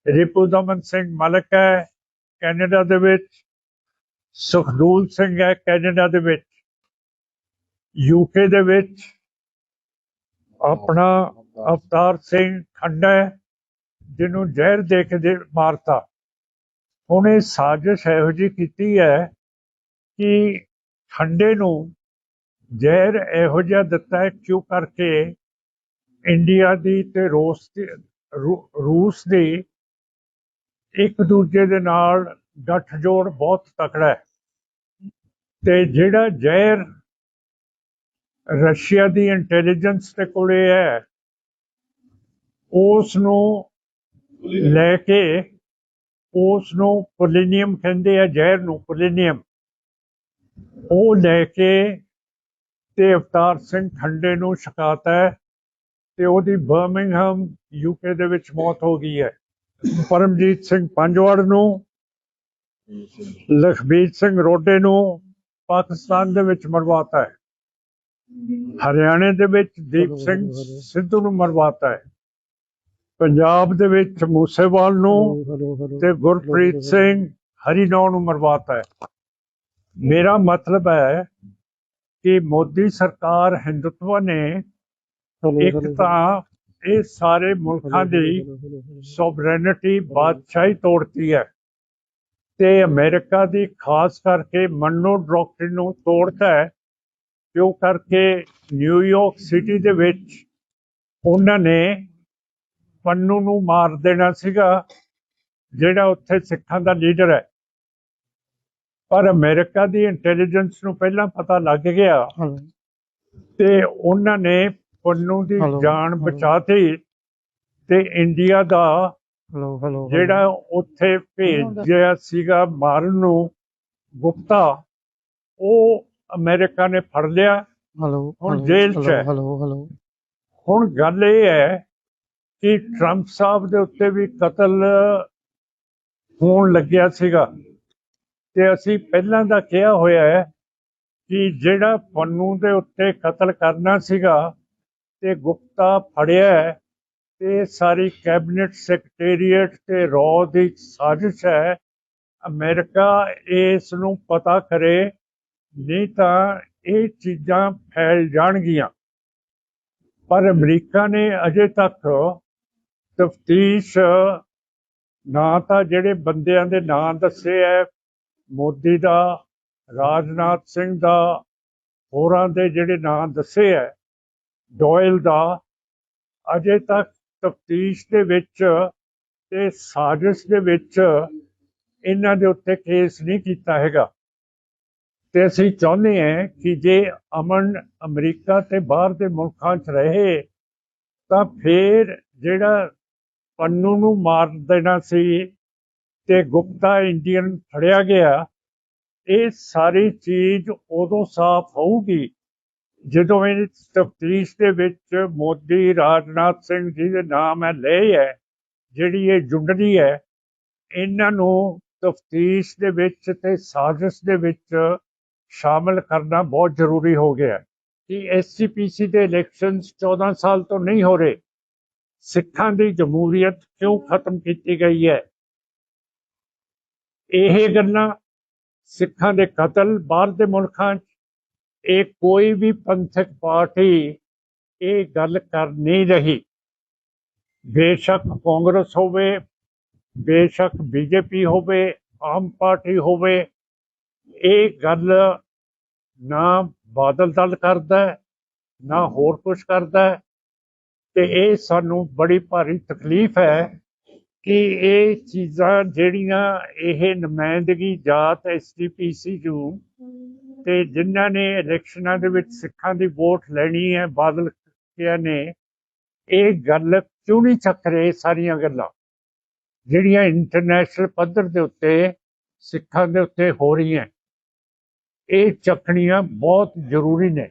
ਰਿਪੁਦਮਨ ਸਿੰਘ ਮਲਕ ਹੈ ਕੈਨੇਡਾ ਦੇ ਵਿੱਚ, ਸੁਖਦੂਲ ਸਿੰਘ ਹੈ ਕੈਨੇਡਾ ਦੇ ਵਿੱਚ, ਯੂਕੇ ਦੇ ਵਿੱਚ ਆਪਣਾ ਅਵਤਾਰ ਸਿੰਘ ਖੰਡਾ ਹੈ ਜਿਹਨੂੰ ਜ਼ਹਿਰ ਦੇ ਕੇ ਮਾਰਤਾ। ਹੁਣ ਇਹ ਸਾਜ਼ਿਸ਼ ਇਹੋ ਜਿਹੀ ਕੀਤੀ ਹੈ ਕਿ ਖੰਡੇ ਨੂੰ ਜ਼ਹਿਰ ਇਹੋ ਜਿਹਾ ਦਿੱਤਾ ਹੈ ਕਿਉਂ ਕਰਕੇ ਇੰਡੀਆ ਦੀ ਤੇ ਰੂਸ ਦੀ ਇੱਕ ਦੂਜੇ ਦੇ ਨਾਲ ਗੱਠਜੋੜ ਬਹੁਤ ਤਕੜਾ ਹੈ, ਤੇ ਜਿਹੜਾ ਜ਼ਹਿਰ ਰਸ਼ੀਆ ਦੀ ਇੰਟੈਲੀਜੈਂਸ ਦੇ ਕੋਲੇ ਹੈ ਉਸ ਨੂੰ ਲੈ ਕੇ, ਉਸ ਨੂੰ ਪੋਲੀਨੀਅਮ ਕਹਿੰਦੇ ਆ ਜ਼ਹਿਰ ਨੂੰ, ਪੋਲੀਨੀਅਮ, ਉਹ ਲੈ ਕੇ ਤੇ ਅਵਤਾਰ ਸਿੰਘ ਖੰਡੇ ਨੂੰ ਛਕਾਤਾ ਹੈ ਤੇ ਉਹਦੀ ਬਰਮਿੰਘਮ ਯੂਕੇ ਦੇ ਵਿੱਚ ਮੌਤ ਹੋ ਗਈ ਹੈ। ਪਰਮਜੀਤ ਸਿੰਘ ਪੰਜਵੜ ਨੂੰ, ਲਖਬੀਰ ਸਿੰਘ ਰੋਡੇ ਨੂੰ ਪਾਕਿਸਤਾਨ ਦੇ ਵਿੱਚ ਮਰਵਾਤਾ ਹੈ। ਹਰਿਆਣੇ ਦੇ ਵਿੱਚ ਦੀਪ ਸਿੰਘ ਸਿੱਧੂ ਨੂੰ ਮਰਵਾਤਾ ਹੈ। ਪੰਜਾਬ ਦੇ ਵਿੱਚ ਮੂਸੇਵਾਲ ਨੂੰ ਤੇ ਗੁਰਪ੍ਰੀਤ ਸਿੰਘ ਹਰੀਨੌ ਨੂੰ ਮਰਵਾਤਾ ਹੈ। ਮੇਰਾ ਮਤਲਬ ਹੈ ਕਿ ਮੋਦੀ ਸਰਕਾਰ ਹਿੰਦੂਤਵ ਨੇ ਇੱਕ ਤਾਂ ਇਹ ਸਾਰੇ ਮੁਲਕਾਂ ਦੀ ਸੋਵਰੇਨਿਟੀ ਬਾਦਸ਼ਾਹੀ ਤੋੜਤੀ ਹੈ ਤੇ ਅਮਰੀਕਾ ਦੀ ਖਾਸ ਕਰਕੇ ਮਨੋ ਡਾਕਟਰਿਨ ਨੂੰ ਤੋੜਤਾ ਹੈ। ਕਿਉਂ ਕਰਕੇ ਨਿਊਯਾਰਕ ਸਿਟੀ ਦੇ ਵਿੱਚ ਉਹਨਾਂ ਨੇ ਪੰਨੂ ਨੂੰ ਮਾਰ ਦੇਣਾ ਸੀਗਾ, ਜਿਹੜਾ ਉੱਥੇ ਸਿੱਖਾਂ ਦਾ ਲੀਡਰ ਹੈ। ਪਰ ਅਮਰੀਕਾ ਦੀ ਇੰਟੈਲੀਜੈਂਸ ਨੂੰ ਪਹਿਲਾਂ ਪਤਾ ਲੱਗ ਗਿਆ ਤੇ ਉਹਨਾਂ ਨੇ ਪੰਨੂ ਦੀ ਜਾਨ ਬਚਾਤੀ ਤੇ ਇੰਡੀਆ ਦਾ ਜਿਹੜਾ ਉੱਥੇ ਭੇਜਿਆ ਸੀਗਾ ਮਾਰਨ ਨੂੰ ਗੁਪਤਾ, ਉਹ ਅਮਰੀਕਾ ਨੇ ਫੜ ਲਿਆ, ਹੁਣ ਜੇਲ੍ਹ 'ਚ ਹੈ। ਹੁਣ ਗੱਲ ਇਹ ਹੈ ਕਿ ਟਰੰਪ ਸਾਹਿਬ ਦੇ ਉੱਤੇ ਵੀ ਕਤਲ ਹੋਣ ਲੱਗਿਆ ਸੀਗਾ ਤੇ ਅਸੀਂ ਪਹਿਲਾਂ ਦਾ ਕਿਹਾ ਹੋਇਆ ਹੈ ਕਿ ਜਿਹੜਾ ਪੰਨੂ ਦੇ ਉੱਤੇ ਕਤਲ ਕਰਨਾ ਸੀਗਾ ਤੇ ਗੁਪਤਾ ਫੜਿਆ ਹੈ ਤੇ ਸਾਰੀ ਕੈਬਨਿਟ ਸੈਕਟਰੀਏਟ ਤੇ ਰॉ ਦੀ ਸਾਜ਼ਿਸ਼ ਹੈ। ਅਮਰੀਕਾ ਇਸ ਨੂੰ ਪਤਾ ਕਰੇ, ਨਹੀਂ ਤਾਂ ਇਹ ਚੀਜ਼ਾਂ ਫੈਲ ਜਾਣਗੀਆਂ। ਪਰ ਅਮਰੀਕਾ ਨੇ ਅਜੇ ਤੱਕ ਤਫਤੀਸ਼ ਨਾ ਤਾਂ ਜਿਹੜੇ ਬੰਦਿਆਂ ਦੇ ਨਾਂ ਦੱਸੇ ਹੈ, ਮੋਦੀ ਦਾ, ਰਾਜਨਾਥ ਸਿੰਘ ਦਾ, ਹੋਰਾਂ ਦੇ ਜਿਹੜੇ ਨਾਂ ਦੱਸੇ ਹੈ, ਡੋਇਲ ਦਾ, ਅਜੇ ਤੱਕ ਤਫਤੀਸ਼ ਦੇ ਵਿੱਚ ਤੇ ਸਾਜ਼ਿਸ਼ ਦੇ ਵਿੱਚ ਇਹਨਾਂ ਦੇ ਉੱਤੇ ਕੇਸ ਨਹੀਂ ਕੀਤਾ ਹੈਗਾ। ਤੇ ਅਸੀਂ ਚਾਹੁੰਦੇ ਹਾਂ ਕਿ ਜੇ ਅਮਨ ਅਮਰੀਕਾ ਤੇ ਬਾਹਰ ਦੇ ਮੁਲਕਾਂ 'ਚ ਰਹੇ ਤਾਂ ਫਿਰ ਜਿਹੜਾ ਪੰਨੂ ਨੂੰ ਮਾਰ ਦੇਣਾ ਸੀ ਤੇ ਗੁਪਤਾ ਇੰਡੀਅਨ ਫੜਿਆ ਗਿਆ, ਇਹ ਸਾਰੀ ਚੀਜ਼ ਉਦੋਂ ਸਾਫ਼ ਹੋਊਗੀ ਜਦੋਂ ਇਹ ਤਫਤੀਸ਼ ਦੇ ਵਿੱਚ ਮੋਦੀ, ਰਾਜਨਾਥ ਸਿੰਘ ਜੀ ਦੇ ਨਾਮ ਹੈ ਲਏ ਹੈ, ਜਿਹੜੀ ਇਹ ਜੁੰਡਲੀ ਹੈ, ਇਹਨਾਂ ਨੂੰ ਤਫਤੀਸ਼ ਦੇ ਵਿੱਚ ਤੇ ਸਾਜ਼ਿਸ਼ ਦੇ ਵਿੱਚ ਸ਼ਾਮਲ ਕਰਨਾ ਬਹੁਤ ਜ਼ਰੂਰੀ ਹੋ ਗਿਆ ਕਿ SCPC ਦੇ ਇਲੈਕਸ਼ਨਸ 14 ਸਾਲ ਤੋਂ ਨਹੀਂ ਹੋ ਰਹੇ। ਸਿੱਖਾਂ ਦੀ ਜਮਹੂਰੀਅਤ ਕਿਉਂ ਖਤਮ ਕੀਤੀ ਗਈ ਹੈ? ਇਹ ਗੱਲਾਂ, ਸਿੱਖਾਂ ਦੇ ਕਤਲ ਬਾਹਰ ਦੇ ਮੁਲਕਾਂ 'ਚ, ਇਹ ਕੋਈ ਵੀ ਪੰਥਕ ਪਾਰਟੀ ਇਹ ਗੱਲ ਕਰ ਨਹੀਂ ਰਹੀ। ਬੇਸ਼ੱਕ ਕਾਂਗਰਸ ਹੋਵੇ, ਬੇਸ਼ੱਕ BJP ਹੋਵੇ, ਆਮ ਪਾਰਟੀ ਹੋਵੇ, ਇਹ ਗੱਲ ਨਾ ਬਾਦਲ ਦਲ ਕਰਦਾ ਨਾ ਹੋਰ ਕੁਝ ਕਰਦਾ ਤੇ ਇਹ ਸਾਨੂੰ ਬੜੀ ਭਾਰੀ ਤਕਲੀਫ ਹੈ ਕਿ ਇਹ ਚੀਜ਼ਾਂ ਜਿਹੜੀਆਂ ਇਹ ਨੁਮਾਇੰਦਗੀ ਜਾਤ SGPC ਨੂੰ ਤੇ ਜਿਨ੍ਹਾਂ ਨੇ ਇਲੈਕਸ਼ਨਾਂ ਦੇ ਵਿੱਚ ਸਿੱਖਾਂ ਦੀ ਵੋਟ ਲੈਣੀ ਹੈ, ਬਾਦਲ ਕਿਹਾ ਨੇ, ਇਹ ਗੱਲ ਕਿਉਂ ਨਹੀਂ ਚੱਕ ਰਹੇ? ਸਾਰੀਆਂ ਗੱਲਾਂ ਜਿਹੜੀਆਂ ਇੰਟਰਨੈਸ਼ਨਲ ਪੱਧਰ ਦੇ ਉੱਤੇ ਸਿੱਖਾਂ ਦੇ ਉੱਤੇ ਹੋ ਰਹੀਆਂ, ਇਹ ਚੱਕਣੀਆਂ ਬਹੁਤ ਜ਼ਰੂਰੀ ਨੇ।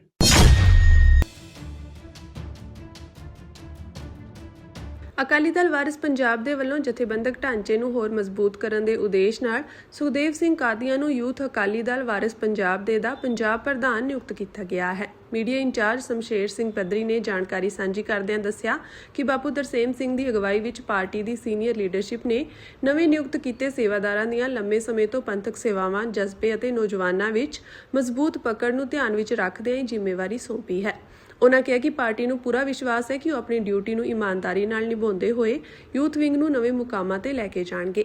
ਅਕਾਲੀ ਦਲ ਵਾਰਿਸ ਪੰਜਾਬ ਦੇ ਵੱਲੋਂ ਜਥੇਬੰਦਕ ਢਾਂਚੇ ਨੂੰ ਹੋਰ ਮਜ਼ਬੂਤ ਕਰਨ ਦੇ ਉਦੇਸ਼ ਨਾਲ ਸੁਖਦੇਵ ਸਿੰਘ ਕਾਦੀਆਂ ਨੂੰ ਯੂਥ ਅਕਾਲੀ ਦਲ ਵਾਰਿਸ ਪੰਜਾਬ ਦੇ ਦਾ ਪੰਜਾਬ ਪ੍ਰਧਾਨ ਨਿਯੁਕਤ ਕੀਤਾ ਗਿਆ ਹੈ। ਮੀਡੀਆ ਇੰਚਾਰਜ ਸ਼ਮਸ਼ੇਰ ਸਿੰਘ ਪੱਧਰੀ ਨੇ ਜਾਣਕਾਰੀ ਸਾਂਝੀ ਕਰਦਿਆਂ ਦੱਸਿਆ ਕਿ ਬਾਪੂ ਤਰਸੇਮ ਸਿੰਘ ਦੀ ਅਗਵਾਈ ਵਿੱਚ ਪਾਰਟੀ ਦੀ ਸੀਨੀਅਰ ਲੀਡਰਸ਼ਿਪ ਨੇ ਨਵੇਂ ਨਿਯੁਕਤ ਕੀਤੇ ਸੇਵਾਦਾਰਾਂ ਦੀਆਂ ਲੰਮੇ ਸਮੇਂ ਤੋਂ ਪੰਥਕ ਸੇਵਾਵਾਂ, ਜਜ਼ਬੇ ਅਤੇ ਨੌਜਵਾਨਾਂ ਵਿੱਚ ਮਜ਼ਬੂਤ ਪਕੜ ਨੂੰ ਧਿਆਨ ਵਿੱਚ ਰੱਖਦਿਆਂ ਇਹ ਜ਼ਿੰਮੇਵਾਰੀ ਸੌਂਪੀ ਹੈ। ਉਨ੍ਹਾਂ ਕਿਹਾ ਕਿ ਪਾਰਟੀ ਨੂੰ ਪੂਰਾ ਵਿਸ਼ਵਾਸ ਹੈ ਕਿ ਉਹ ਆਪਣੀ ਡਿਊਟੀ ਨੂੰ ਇਮਾਨਦਾਰੀ ਨਾਲ ਨਿਭਾਉਂਦੇ ਹੋਏ ਯੂਥ ਵਿੰਗ ਨੂੰ ਨਵੇਂ ਮੁਕਾਮਾਂ ਤੇ ਲੈ ਕੇ ਜਾਣਗੇ।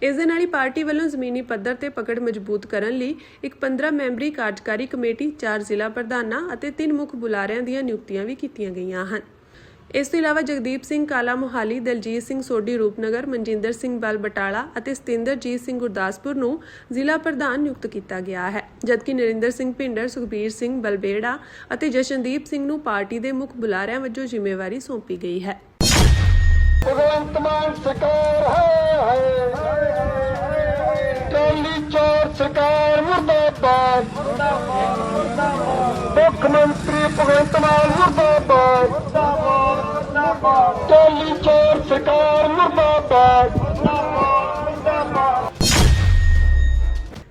ਇਸ ਦੇ ਨਾਲ ਹੀ ਪਾਰਟੀ ਵੱਲੋਂ ਜ਼ਮੀਨੀ ਪੱਧਰ ਤੇ ਪਕੜ ਮਜ਼ਬੂਤ ਕਰਨ ਲਈ ਇੱਕ 15 ਮੈਂਬਰੀ ਕਾਰਜਕਾਰੀ ਕਮੇਟੀ, 4 ਜ਼ਿਲ੍ਹਾ ਪ੍ਰਧਾਨਾਂ ਅਤੇ 3 ਮੁੱਖ ਬੁਲਾਰਿਆਂ ਦੀਆਂ ਨਿਯੁਕਤੀਆਂ ਵੀ ਕੀਤੀਆਂ ਗਈਆਂ ਹਨ। ਇਸ ਤੋਂ ਇਲਾਵਾ ਜਗਦੀਪ ਸਿੰਘ ਕਾਲਾ ਮੋਹਾਲੀ, ਦਲਜੀਤ ਸਿੰਘ ਸੋਢੀ ਰੂਪਨਗਰ, ਮਨਜਿੰਦਰ ਸਿੰਘ ਬਲ ਬਟਾਲਾ ਅਤੇ ਸਤਿੰਦਰਜੀਤ ਸਿੰਘ ਗੁਰਦਾਸਪੁਰ ਨੂੰ ਜ਼ਿਲ੍ਹਾ ਪ੍ਰਧਾਨ ਨਿਯੁਕਤ ਕੀਤਾ ਗਿਆ ਹੈ, ਜਦਕਿ ਨਰਿੰਦਰ ਸਿੰਘ ਭਿੰਡਰ, ਸੁਖਬੀਰ ਸਿੰਘ ਬਲਬੇੜਾ ਅਤੇ ਜਸ਼ਨਦੀਪ ਸਿੰਘ ਨੂੰ ਪਾਰਟੀ ਦੇ ਮੁੱਖ ਬੁਲਾਰਿਆਂ ਵਜੋਂ ਜ਼ਿੰਮੇਵਾਰੀ ਸੌਂਪੀ ਗਈ ਹੈ। ਭਗਵੰਤ ਮਾਨ ਸਰਕਾਰ ਟੋਲੀ ਚੋਰ ਸਰਕਾਰ ਮੁਰਦਾਬਾਦ, ਮੁੱਖ ਮੰਤਰੀ ਭਗਵੰਤ ਮਾਨ ਮੁਰਦਾਬਾਦ, ਟੋਲੀ ਚੋਰ ਸਰਕਾਰ ਮੁਰਦਾਬਾਦ।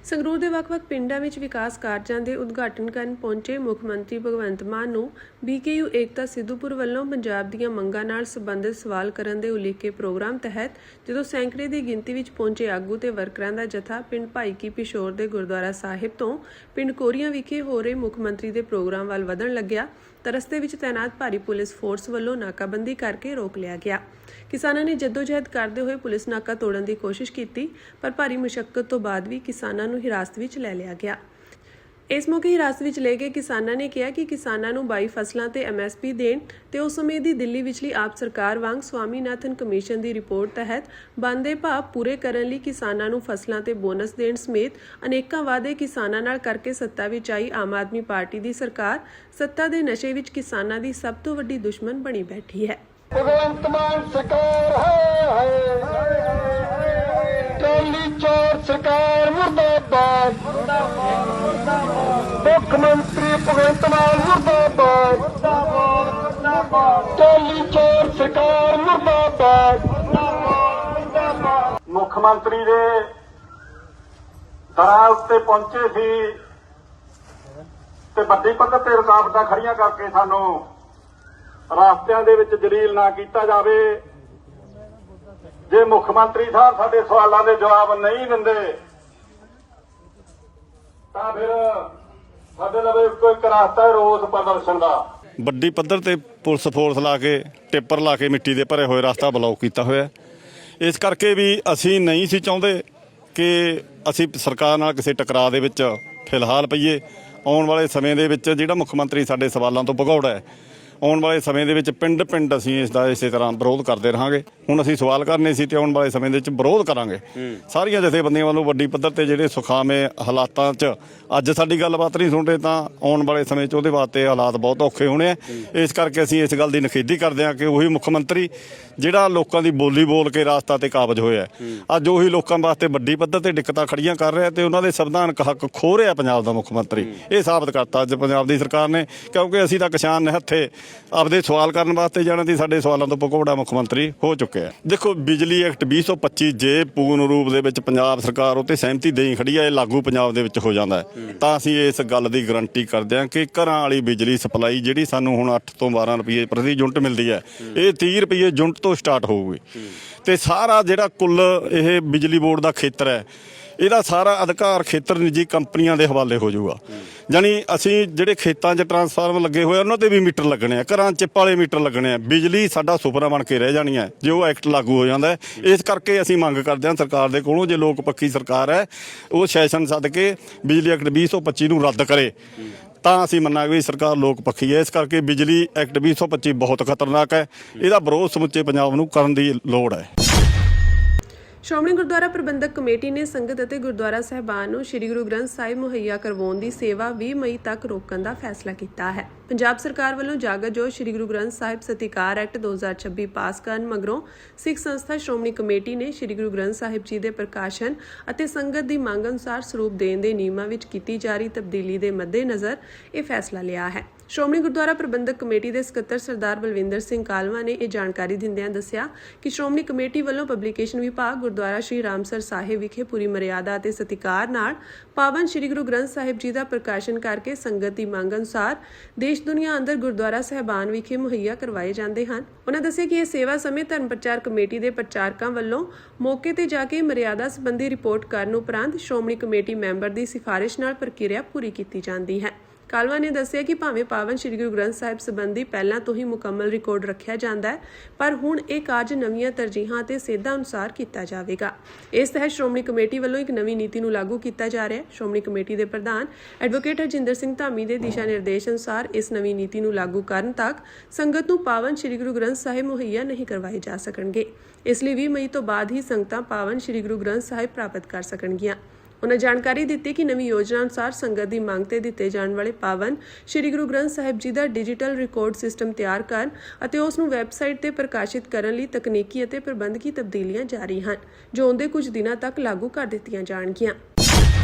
ਸੰਗਰੂਰ ਦੇ ਵੱਖ-ਵੱਖ ਪਿੰਡਾਂ ਵਿੱਚ ਵਿਕਾਸ ਕਾਰਜਾਂ ਦੇ ਉਦਘਾਟਨ ਕਰਨ ਪਹੁੰਚੇ ਮੁੱਖ ਮੰਤਰੀ ਭਗਵੰਤ ਮਾਨ ਨੂੰ BKU ਏਕਤਾ ਸਿੱਧੂਪੁਰ ਵੱਲੋਂ ਪੰਜਾਬ ਦੀਆਂ ਮੰਗਾਂ ਨਾਲ ਸੰਬੰਧਿਤ ਸਵਾਲ ਕਰਨ ਦੇ ਉਲੀਕੇ ਪ੍ਰੋਗਰਾਮ ਤਹਿਤ ਜਦੋਂ ਸੈਂਕੜੇ ਦੀ ਗਿਣਤੀ ਵਿੱਚ ਪਹੁੰਚੇ ਆਗੂ ਤੇ ਵਰਕਰਾਂ ਦਾ ਜਥਾ ਪਿੰਡ ਭਾਈ ਕੀ ਪਿਸ਼ੌਰ ਦੇ ਗੁਰਦੁਆਰਾ ਸਾਹਿਬ ਤੋਂ ਪਿੰਡ ਕੋਰੀਆਂ ਵਿਖੇ ਹੋ ਰਹੇ ਮੁੱਖ ਮੰਤਰੀ ਦੇ ਪ੍ਰੋਗਰਾਮ ਵੱਲ ਵਧਣ ਲੱਗਿਆ ਤਾਂ ਰਸਤੇ ਵਿੱਚ ਤੈਨਾਤ ਭਾਰੀ ਪੁਲਿਸ ਫੋਰਸ ਵੱਲੋਂ ਨਾਕਾਬੰਦੀ ਕਰਕੇ ਰੋਕ ਲਿਆ ਗਿਆ। ਕਿਸਾਨਾਂ ਨੇ ਜੱਦੋਜਹਿਦ ਕਰਦੇ ਹੋਏ ਪੁਲਿਸ ਨਾਕਾ ਤੋੜਨ ਦੀ ਕੋਸ਼ਿਸ਼ ਕੀਤੀ ਪਰ ਭਾਰੀ ਮੁਸ਼ੱਕਤ ਤੋਂ ਬਾਅਦ ਵੀ ਕਿਸਾਨਾਂ ਨੂੰ ਹਿਰਾਸਤ ਵਿੱਚ ਲੈ ਲਿਆ ਗਿਆ। ਇਸ ਮੌਕੇ ਹਿਰਾਸਤ ਵਿੱਚ ਲਏ ਗਏ ਕਿਸਾਨਾਂ ਨੇ ਕਿਹਾ ਕਿ ਕਿਸਾਨਾਂ ਨੂੰ 22 ਫਸਲਾਂ ਤੇ MSP ਦੇਣ ਤੇ ਉਸ ਸਮੇਂ ਦੀ ਦਿੱਲੀ ਵਿਚਲੀ ਆਪ ਸਰਕਾਰ ਵਾਂਗ ਸਵਾਮੀਨਾਥਨ ਕਮਿਸ਼ਨ ਦੀ ਰਿਪੋਰਟ ਤਹਿਤ ਬਣਦੇ ਭਾਅ ਪੂਰੇ ਕਰਨ ਲਈ ਕਿਸਾਨਾਂ ਨੂੰ ਫਸਲਾਂ ਤੇ ਬੋਨਸ ਦੇਣ ਸਮੇਤ ਅਨੇਕਾਂ ਵਾਅਦੇ ਕਿਸਾਨਾਂ ਨਾਲ ਕਰਕੇ ਸੱਤਾ ਵਿੱਚ ਆਈ ਆਮ ਆਦਮੀ ਪਾਰਟੀ ਦੀ ਸਰਕਾਰ ਸੱਤਾ ਦੇ ਨਸ਼ੇ ਵਿੱਚ ਕਿਸਾਨਾਂ ਦੀ ਸਭ ਤੋਂ ਵੱਡੀ ਦੁਸ਼ਮਣ ਬਣੀ ਬੈਠੀ ਹੈ। ਭਗਵੰਤ ਮਾਨ ਸਰਕਾਰ ਹੈ ਟੋਲੀ ਚੋਰ ਸਰਕਾਰ ਮੁਰਦਾਬਾਦ ਮੁੱਖ ਮੰਤਰੀ ਭਗਵੰਤ ਮਾਨ ਮੁਰਦਾਬਾਦ ਟੋਲੀ ਚੋਰ ਸਰਕਾਰ ਮੁਰਦਾਬਾਦ। ਮੁੱਖ ਮੰਤਰੀ ਦੇ ਦਰਾਂ ਉੱਤੇ ਪਹੁੰਚੇ ਸੀ ਤੇ ਵੱਡੀ ਪੱਧਰ ਤੇ ਰੁਕਾਵਟਾਂ ਖੜੀਆਂ ਕਰਕੇ ਸਾਨੂੰ ਰਾਸਤਿਆਂ ਦੇ ਵਿੱਚ ਜਲੀਲ ਨਾ ਕੀਤਾ ਜਾਵੇ। ਜੇ ਮੁੱਖ ਮੰਤਰੀ ਸਾਹਿਬ ਸਾਡੇ ਸਵਾਲਾਂ ਦੇ ਜਵਾਬ ਨਹੀਂ ਦਿੰਦੇ ਤਾਂ ਫਿਰ ਸਾਡੇ ਲਵੇ ਕੋਈ ਰਾਸਤਾ ਰੋਸ ਪ੍ਰਦਰਸ਼ਨ ਦਾ। ਵੱਡੀ ਪੱਧਰ ਤੇ ਪੁਲਿਸ ਫੋਰਸ ਲਾ ਕੇ ਟਿੱਪਰ ਲਾ ਕੇ ਮਿੱਟੀ ਦੇ ਭਰੇ ਹੋਏ ਰਸਤਾ ਬਲੌਕ ਕੀਤਾ ਹੋਇਆ। ਇਸ ਕਰਕੇ ਵੀ ਅਸੀਂ ਨਹੀਂ ਸੀ ਚਾਹੁੰਦੇ ਕਿ ਅਸੀਂ ਸਰਕਾਰ ਨਾਲ ਕਿਸੇ ਟਕਰਾਅ ਦੇ ਵਿੱਚ ਫਿਲਹਾਲ ਪਈਏ। ਆਉਣ ਵਾਲੇ ਸਮੇਂ ਦੇ ਵਿੱਚ ਜਿਹੜਾ ਮੁੱਖ ਮੰਤਰੀ ਸਾਡੇ ਸਵਾਲਾਂ ਤੋਂ ਭਗੌੜਾ ਹੈ, ਆਉਣ ਵਾਲੇ ਸਮੇਂ ਦੇ ਵਿੱਚ ਪਿੰਡ ਪਿੰਡ ਅਸੀਂ ਇਸ ਦਾ ਇਸੇ ਤਰ੍ਹਾਂ ਵਿਰੋਧ ਕਰਦੇ ਰਹਾਂਗੇ। ਹੁਣ ਅਸੀਂ ਸਵਾਲ ਕਰਨੇ ਸੀ ਤੇ ਆਉਣ ਵਾਲੇ ਸਮੇਂ ਦੇ ਵਿੱਚ ਵਿਰੋਧ ਕਰਾਂਗੇ। ਸਾਰੀਆਂ ਜਥੇਬੰਦੀਆਂ ਵੱਲੋਂ ਵੱਡੀ ਪੱਧਰ ਤੇ ਜਿਹੜੇ ਸੁਖਾਵੇਂ ਹਾਲਾਤਾਂ 'ਚ ਅੱਜ ਸਾਡੀ ਗੱਲਬਾਤ ਨਹੀਂ ਸੁਣਦੇ ਤਾਂ ਆਉਣ ਵਾਲੇ ਸਮੇਂ 'ਚ ਉਹਦੇ ਵਾਸਤੇ ਹਾਲਾਤ ਬਹੁਤ ਔਖੇ ਹੋਣੇ ਆ। ਇਸ ਕਰਕੇ ਅਸੀਂ ਇਸ ਗੱਲ ਦੀ ਨਿਖੇਧੀ ਕਰਦੇ ਹਾਂ ਕਿ ਉਹੀ ਮੁੱਖ ਮੰਤਰੀ ਜਿਹੜਾ ਲੋਕਾਂ ਦੀ ਬੋਲੀ ਬੋਲ ਕੇ ਰਾਸਤਾ ਤੇ ਕਾਬਜ ਹੋਇਆ ਅੱਜ ਉਹੀ ਲੋਕਾਂ ਵਾਸਤੇ ਵੱਡੀ ਪੱਧਰ ਤੇ ਦਿੱਕਤਾਂ ਖੜੀਆਂ ਕਰ ਰਿਹਾ ਤੇ ਉਹਨਾਂ ਦੇ ਸੰਵਿਧਾਨਕ ਹੱਕ ਖੋਹ ਰਿਹਾ ਪੰਜਾਬ ਦਾ ਮੁੱਖ ਮੰਤਰੀ। ਇਹ ਸਾਬਤ ਕਰਤਾ ਅੱਜ ਪੰਜਾਬ ਦੀ ਸਰਕਾਰ ਨੇ, ਕਿਉਂਕਿ ਅਸੀਂ ਤਾਂ ਕਿਸਾਨ ਨਿਹੱਥੇ ਆਪਦੇ ਸਵਾਲ ਕਰਨ ਵਾਸਤੇ ਜਾਣਾ ਦੀ ਸਾਡੇ ਸਵਾਲਾਂ ਤੋਂ ਭਗੌੜਾ ਮੁੱਖ ਮੰਤਰੀ ਹੋ ਚੁੱਕਿਆ। ਦੇਖੋ, ਬਿਜਲੀ ਐਕਟ 2025 ਜੇ ਪੂਰਨ ਰੂਪ ਦੇ ਵਿੱਚ ਪੰਜਾਬ ਸਰਕਾਰ ਉੱਤੇ ਸਹਿਮਤੀ ਦੇਈ ਖੜੀ ਹੈ, ਇਹ ਲਾਗੂ ਪੰਜਾਬ ਦੇ ਵਿੱਚ ਹੋ ਜਾਂਦਾ ਤਾਂ ਅਸੀਂ ਇਸ ਗੱਲ ਦੀ ਗਰੰਟੀ ਕਰਦੇ ਹਾਂ ਕਿ ਘਰਾਂ ਵਾਲੀ ਬਿਜਲੀ ਸਪਲਾਈ ਜਿਹੜੀ ਸਾਨੂੰ ਹੁਣ 8 ਤੋਂ 12 ਰੁਪਏ ਪ੍ਰਤੀ ਯੂਨਿਟ ਮਿਲਦੀ ਹੈ, ਇਹ 30 ਰੁਪਏ ਯੂਨਿਟ ਤੋਂ ਸਟਾਰਟ ਹੋਊਗੀ। ਤੇ ਸਾਰਾ ਜਿਹੜਾ ਕੁੱਲ ਇਹ ਬਿਜਲੀ ਬੋਰਡ ਦਾ ਖੇਤਰ ਹੈ, ਇਹਦਾ ਸਾਰਾ ਅਧਿਕਾਰ ਖੇਤਰ ਨਿੱਜੀ ਕੰਪਨੀਆਂ ਦੇ ਹਵਾਲੇ ਹੋ ਜਾਊਗਾ। ਜਾਣੀ ਅਸੀਂ ਜਿਹੜੇ ਖੇਤਾਂ 'ਚ ਟਰਾਂਸਫਾਰਮਰ ਲੱਗੇ ਹੋਏ ਉਹਨਾਂ ਤੇ ਵੀ ਮੀਟਰ ਲੱਗਣੇ ਆ, ਘਰਾਂ 'ਚ ਚਿੱਪ ਵਾਲੇ ਮੀਟਰ ਲੱਗਣੇ ਆ। ਬਿਜਲੀ ਸਾਡਾ ਸੁਪਨਾ ਬਣ ਕੇ ਰਹਿ ਜਾਣੀ ਹੈ ਜੇ ਉਹ ਐਕਟ ਲਾਗੂ ਹੋ ਜਾਂਦਾ ਹੈ। ਇਸ ਕਰਕੇ ਅਸੀਂ ਮੰਗ ਕਰਦੇ ਹਾਂ ਸਰਕਾਰ ਦੇ ਕੋਲੋਂ, ਜੇ ਲੋਕ ਪੱਖੀ ਸਰਕਾਰ ਹੈ ਉਹ ਸੈਸ਼ਨ ਸੱਦ ਕੇ ਬਿਜਲੀ ਐਕਟ 2025 ਨੂੰ ਰੱਦ ਕਰੇ ਤਾਂ ਅਸੀਂ ਮੰਨਾਂਗੇ ਵੀ ਸਰਕਾਰ ਲੋਕ ਪੱਖੀ ਹੈ। ਇਸ ਕਰਕੇ ਬਿਜਲੀ ਐਕਟ 2025 ਬਹੁਤ ਖਤਰਨਾਕ ਹੈ, ਇਹਦਾ ਵਿਰੋਧ ਸਮੁੱਚੇ ਪੰਜਾਬ ਨੂੰ ਕਰਨ ਦੀ ਲੋੜ ਹੈ। ਸ਼੍ਰੋਮਣੀ ਗੁਰਦੁਆਰਾ ਪ੍ਰਬੰਧਕ ਕਮੇਟੀ ਨੇ ਸੰਗਤ ਅਤੇ ਗੁਰਦੁਆਰਾ ਸਾਹਿਬਾਨ ਨੂੰ ਸ੍ਰੀ ਗੁਰੂ ਗ੍ਰੰਥ ਸਾਹਿਬ ਮੁਹੱਈਆ ਕਰਵਾਉਣ ਦੀ ਸੇਵਾ 20 ਮਈ ਤੱਕ ਰੋਕਣ ਦਾ ਫੈਸਲਾ ਕੀਤਾ ਹੈ। ਪੰਜਾਬ ਸਰਕਾਰ ਵੱਲੋਂ ਜਾਗਤ ਜੋਤ ਸ੍ਰੀ ਗੁਰੂ ਗ੍ਰੰਥ ਸਾਹਿਬ ਸਤਿਕਾਰ ਐਕਟ 2026 ਪਾਸ ਕਰਨ ਮਗਰੋਂ ਸਿੱਖ ਸੰਸਥਾ ਸ਼੍ਰੋਮਣੀ ਕਮੇਟੀ ਨੇ ਸ੍ਰੀ ਗੁਰੂ ਗ੍ਰੰਥ ਸਾਹਿਬ ਜੀ ਦੇ ਪ੍ਰਕਾਸ਼ਨ ਅਤੇ ਸੰਗਤ ਦੀ ਮੰਗ ਅਨੁਸਾਰ ਸਰੂਪ ਦੇਣ ਦੇ ਨਿਯਮਾਂ ਵਿੱਚ ਕੀਤੀ ਜਾ ਰਹੀ ਤਬਦੀਲੀ ਦੇ ਮੱਦੇਨਜ਼ਰ ਇਹ ਫੈਸਲਾ ਲਿਆ ਹੈ। ਸ਼੍ਰੋਮਣੀ ਗੁਰਦੁਆਰਾ ਪ੍ਰਬੰਧਕ ਕਮੇਟੀ ਦੇ ਸਕੱਤਰ ਸਰਦਾਰ ਬਲਵਿੰਦਰ ਸਿੰਘ ਕਾਲਵਾ ਨੇ ਇਹ ਜਾਣਕਾਰੀ ਦਿੰਦਿਆਂ ਦੱਸਿਆ ਕਿ ਸ਼੍ਰੋਮਣੀ ਕਮੇਟੀ ਵੱਲੋਂ ਪਬਲੀਕੇਸ਼ਨ ਵਿਭਾਗ ਗੁਰਦੁਆਰਾ ਸ਼੍ਰੀ ਰਾਮਸਰ ਸਾਹਿਬ ਵਿਖੇ ਪੂਰੀ ਮਰਿਆਦਾ ਅਤੇ ਸਤਿਕਾਰ ਨਾਲ ਪਾਵਨ ਸ਼੍ਰੀ ਗੁਰੂ ਗ੍ਰੰਥ ਸਾਹਿਬ ਜੀ ਦਾ ਪ੍ਰਕਾਸ਼ਨ ਕਰਕੇ ਸੰਗਤ ਦੀ ਮੰਗ ਅਨੁਸਾਰ ਦੇਸ਼ ਦੁਨੀਆ ਅੰਦਰ ਗੁਰਦੁਆਰਾ ਸਾਹਿਬਾਨ ਵਿਖੇ ਮੁਹੱਈਆ ਕਰਵਾਏ ਜਾਂਦੇ ਹਨ। ਉਹਨਾਂ ਦੱਸਿਆ ਕਿ ਇਹ ਸੇਵਾ ਸਮੇਂ ਧਰਮ ਪ੍ਰਚਾਰ ਕਮੇਟੀ ਦੇ ਪ੍ਰਚਾਰਕਾਂ ਵੱਲੋਂ ਮੌਕੇ ਤੇ ਜਾ ਕੇ ਮਰਿਆਦਾ ਸੰਬੰਧੀ ਰਿਪੋਰਟ ਕਰਨ ਉਪਰੰਤ ਸ਼੍ਰੋਮਣੀ ਕਮੇਟੀ ਮੈਂਬਰ ਦੀ ਸਿਫਾਰਿਸ਼ ਨਾਲ ਪ੍ਰਕਿਰਿਆ ਪੂਰੀ ਕੀਤੀ ਜਾਂਦੀ ਹੈ। ਕਾਲਵਾ ਨੇ ਦੱਸਿਆ ਕਿ ਭਾਵੇਂ ਪਾਵਨ ਸ਼੍ਰੀ ਗੁਰੂ ਗ੍ਰੰਥ ਸਾਹਿਬ ਸੰਬੰਧੀ ਪਹਿਲਾਂ ਤੋਂ ਹੀ ਮੁਕੰਮਲ ਰਿਕਾਰਡ ਰੱਖਿਆ ਜਾਂਦਾ ਹੈ, ਪਰ ਹੁਣ ਇਹ ਕਾਰਜ ਨਵੀਆਂ ਤਰਜੀਹਾਂ ਤੇ ਸੇਧਾਂ ਅਨੁਸਾਰ ਕੀਤਾ ਜਾਵੇਗਾ। ਇਸ ਤਹਿਤ ਸ਼੍ਰੋਮਣੀ ਕਮੇਟੀ ਵੱਲੋਂ ਇੱਕ ਨਵੀਂ ਨੀਤੀ ਨੂੰ ਲਾਗੂ ਕੀਤਾ ਜਾ ਰਿਹਾ ਹੈ। ਸ਼੍ਰੋਮਣੀ ਕਮੇਟੀ ਦੇ ਪ੍ਰਧਾਨ ਐਡਵੋਕੇਟ ਹਰਜਿੰਦਰ ਸਿੰਘ ਧਾਮੀ ਦੇ ਦਿਸ਼ਾ ਨਿਰਦੇਸ਼ ਅਨੁਸਾਰ ਇਸ ਨਵੀਂ ਨੀਤੀ ਨੂੰ ਲਾਗੂ ਕਰਨ ਤੱਕ ਸੰਗਤ ਨੂੰ ਪਾਵਨ ਸ਼੍ਰੀ ਗੁਰੂ ਗ੍ਰੰਥ ਸਾਹਿਬ ਮੁਹੱਈਆ ਨਹੀਂ ਕਰਵਾਏ ਜਾ ਸਕਣਗੇ। ਇਸ ਲਈ 20 ਮਈ ਤੋਂ ਬਾਅਦ ਹੀ ਸੰਗਤਾਂ ਪਾਵਨ ਸ਼੍ਰੀ ਗੁਰੂ ਗ੍ਰੰਥ ਸਾਹਿਬ ਪ੍ਰਾਪਤ ਕਰ ਸਕਣਗੀਆਂ। ਉਹਨਾਂ ਜਾਣਕਾਰੀ ਦਿੱਤੀ ਕਿ ਨਵੀਂ ਯੋਜਨਾ ਅਨੁਸਾਰ ਸੰਗਤ ਦੀ ਮੰਗ ਤੇ ਦਿੱਤੇ ਜਾਣ ਵਾਲੇ ਪਾਵਨ ਸ਼੍ਰੀ ਗੁਰੂ ਗ੍ਰੰਥ ਸਾਹਿਬ ਜੀ ਦਾ ਡਿਜੀਟਲ ਰਿਕਾਰਡ ਸਿਸਟਮ ਤਿਆਰ ਕਰਨ ਅਤੇ ਉਸ ਨੂੰ ਵੈਬਸਾਈਟ ਤੇ ਪ੍ਰਕਾਸ਼ਿਤ ਕਰਨ ਲਈ ਤਕਨੀਕੀ ਅਤੇ ਪ੍ਰਬੰਧਕੀ ਤਬਦੀਲੀਆਂ ਜਾਰੀ ਹਨ, ਜੋ ਆਉਂਦੇ ਕੁਝ ਦਿਨਾਂ ਤੱਕ ਲਾਗੂ ਕਰ ਦਿੱਤੀਆਂ ਜਾਣਗੀਆਂ।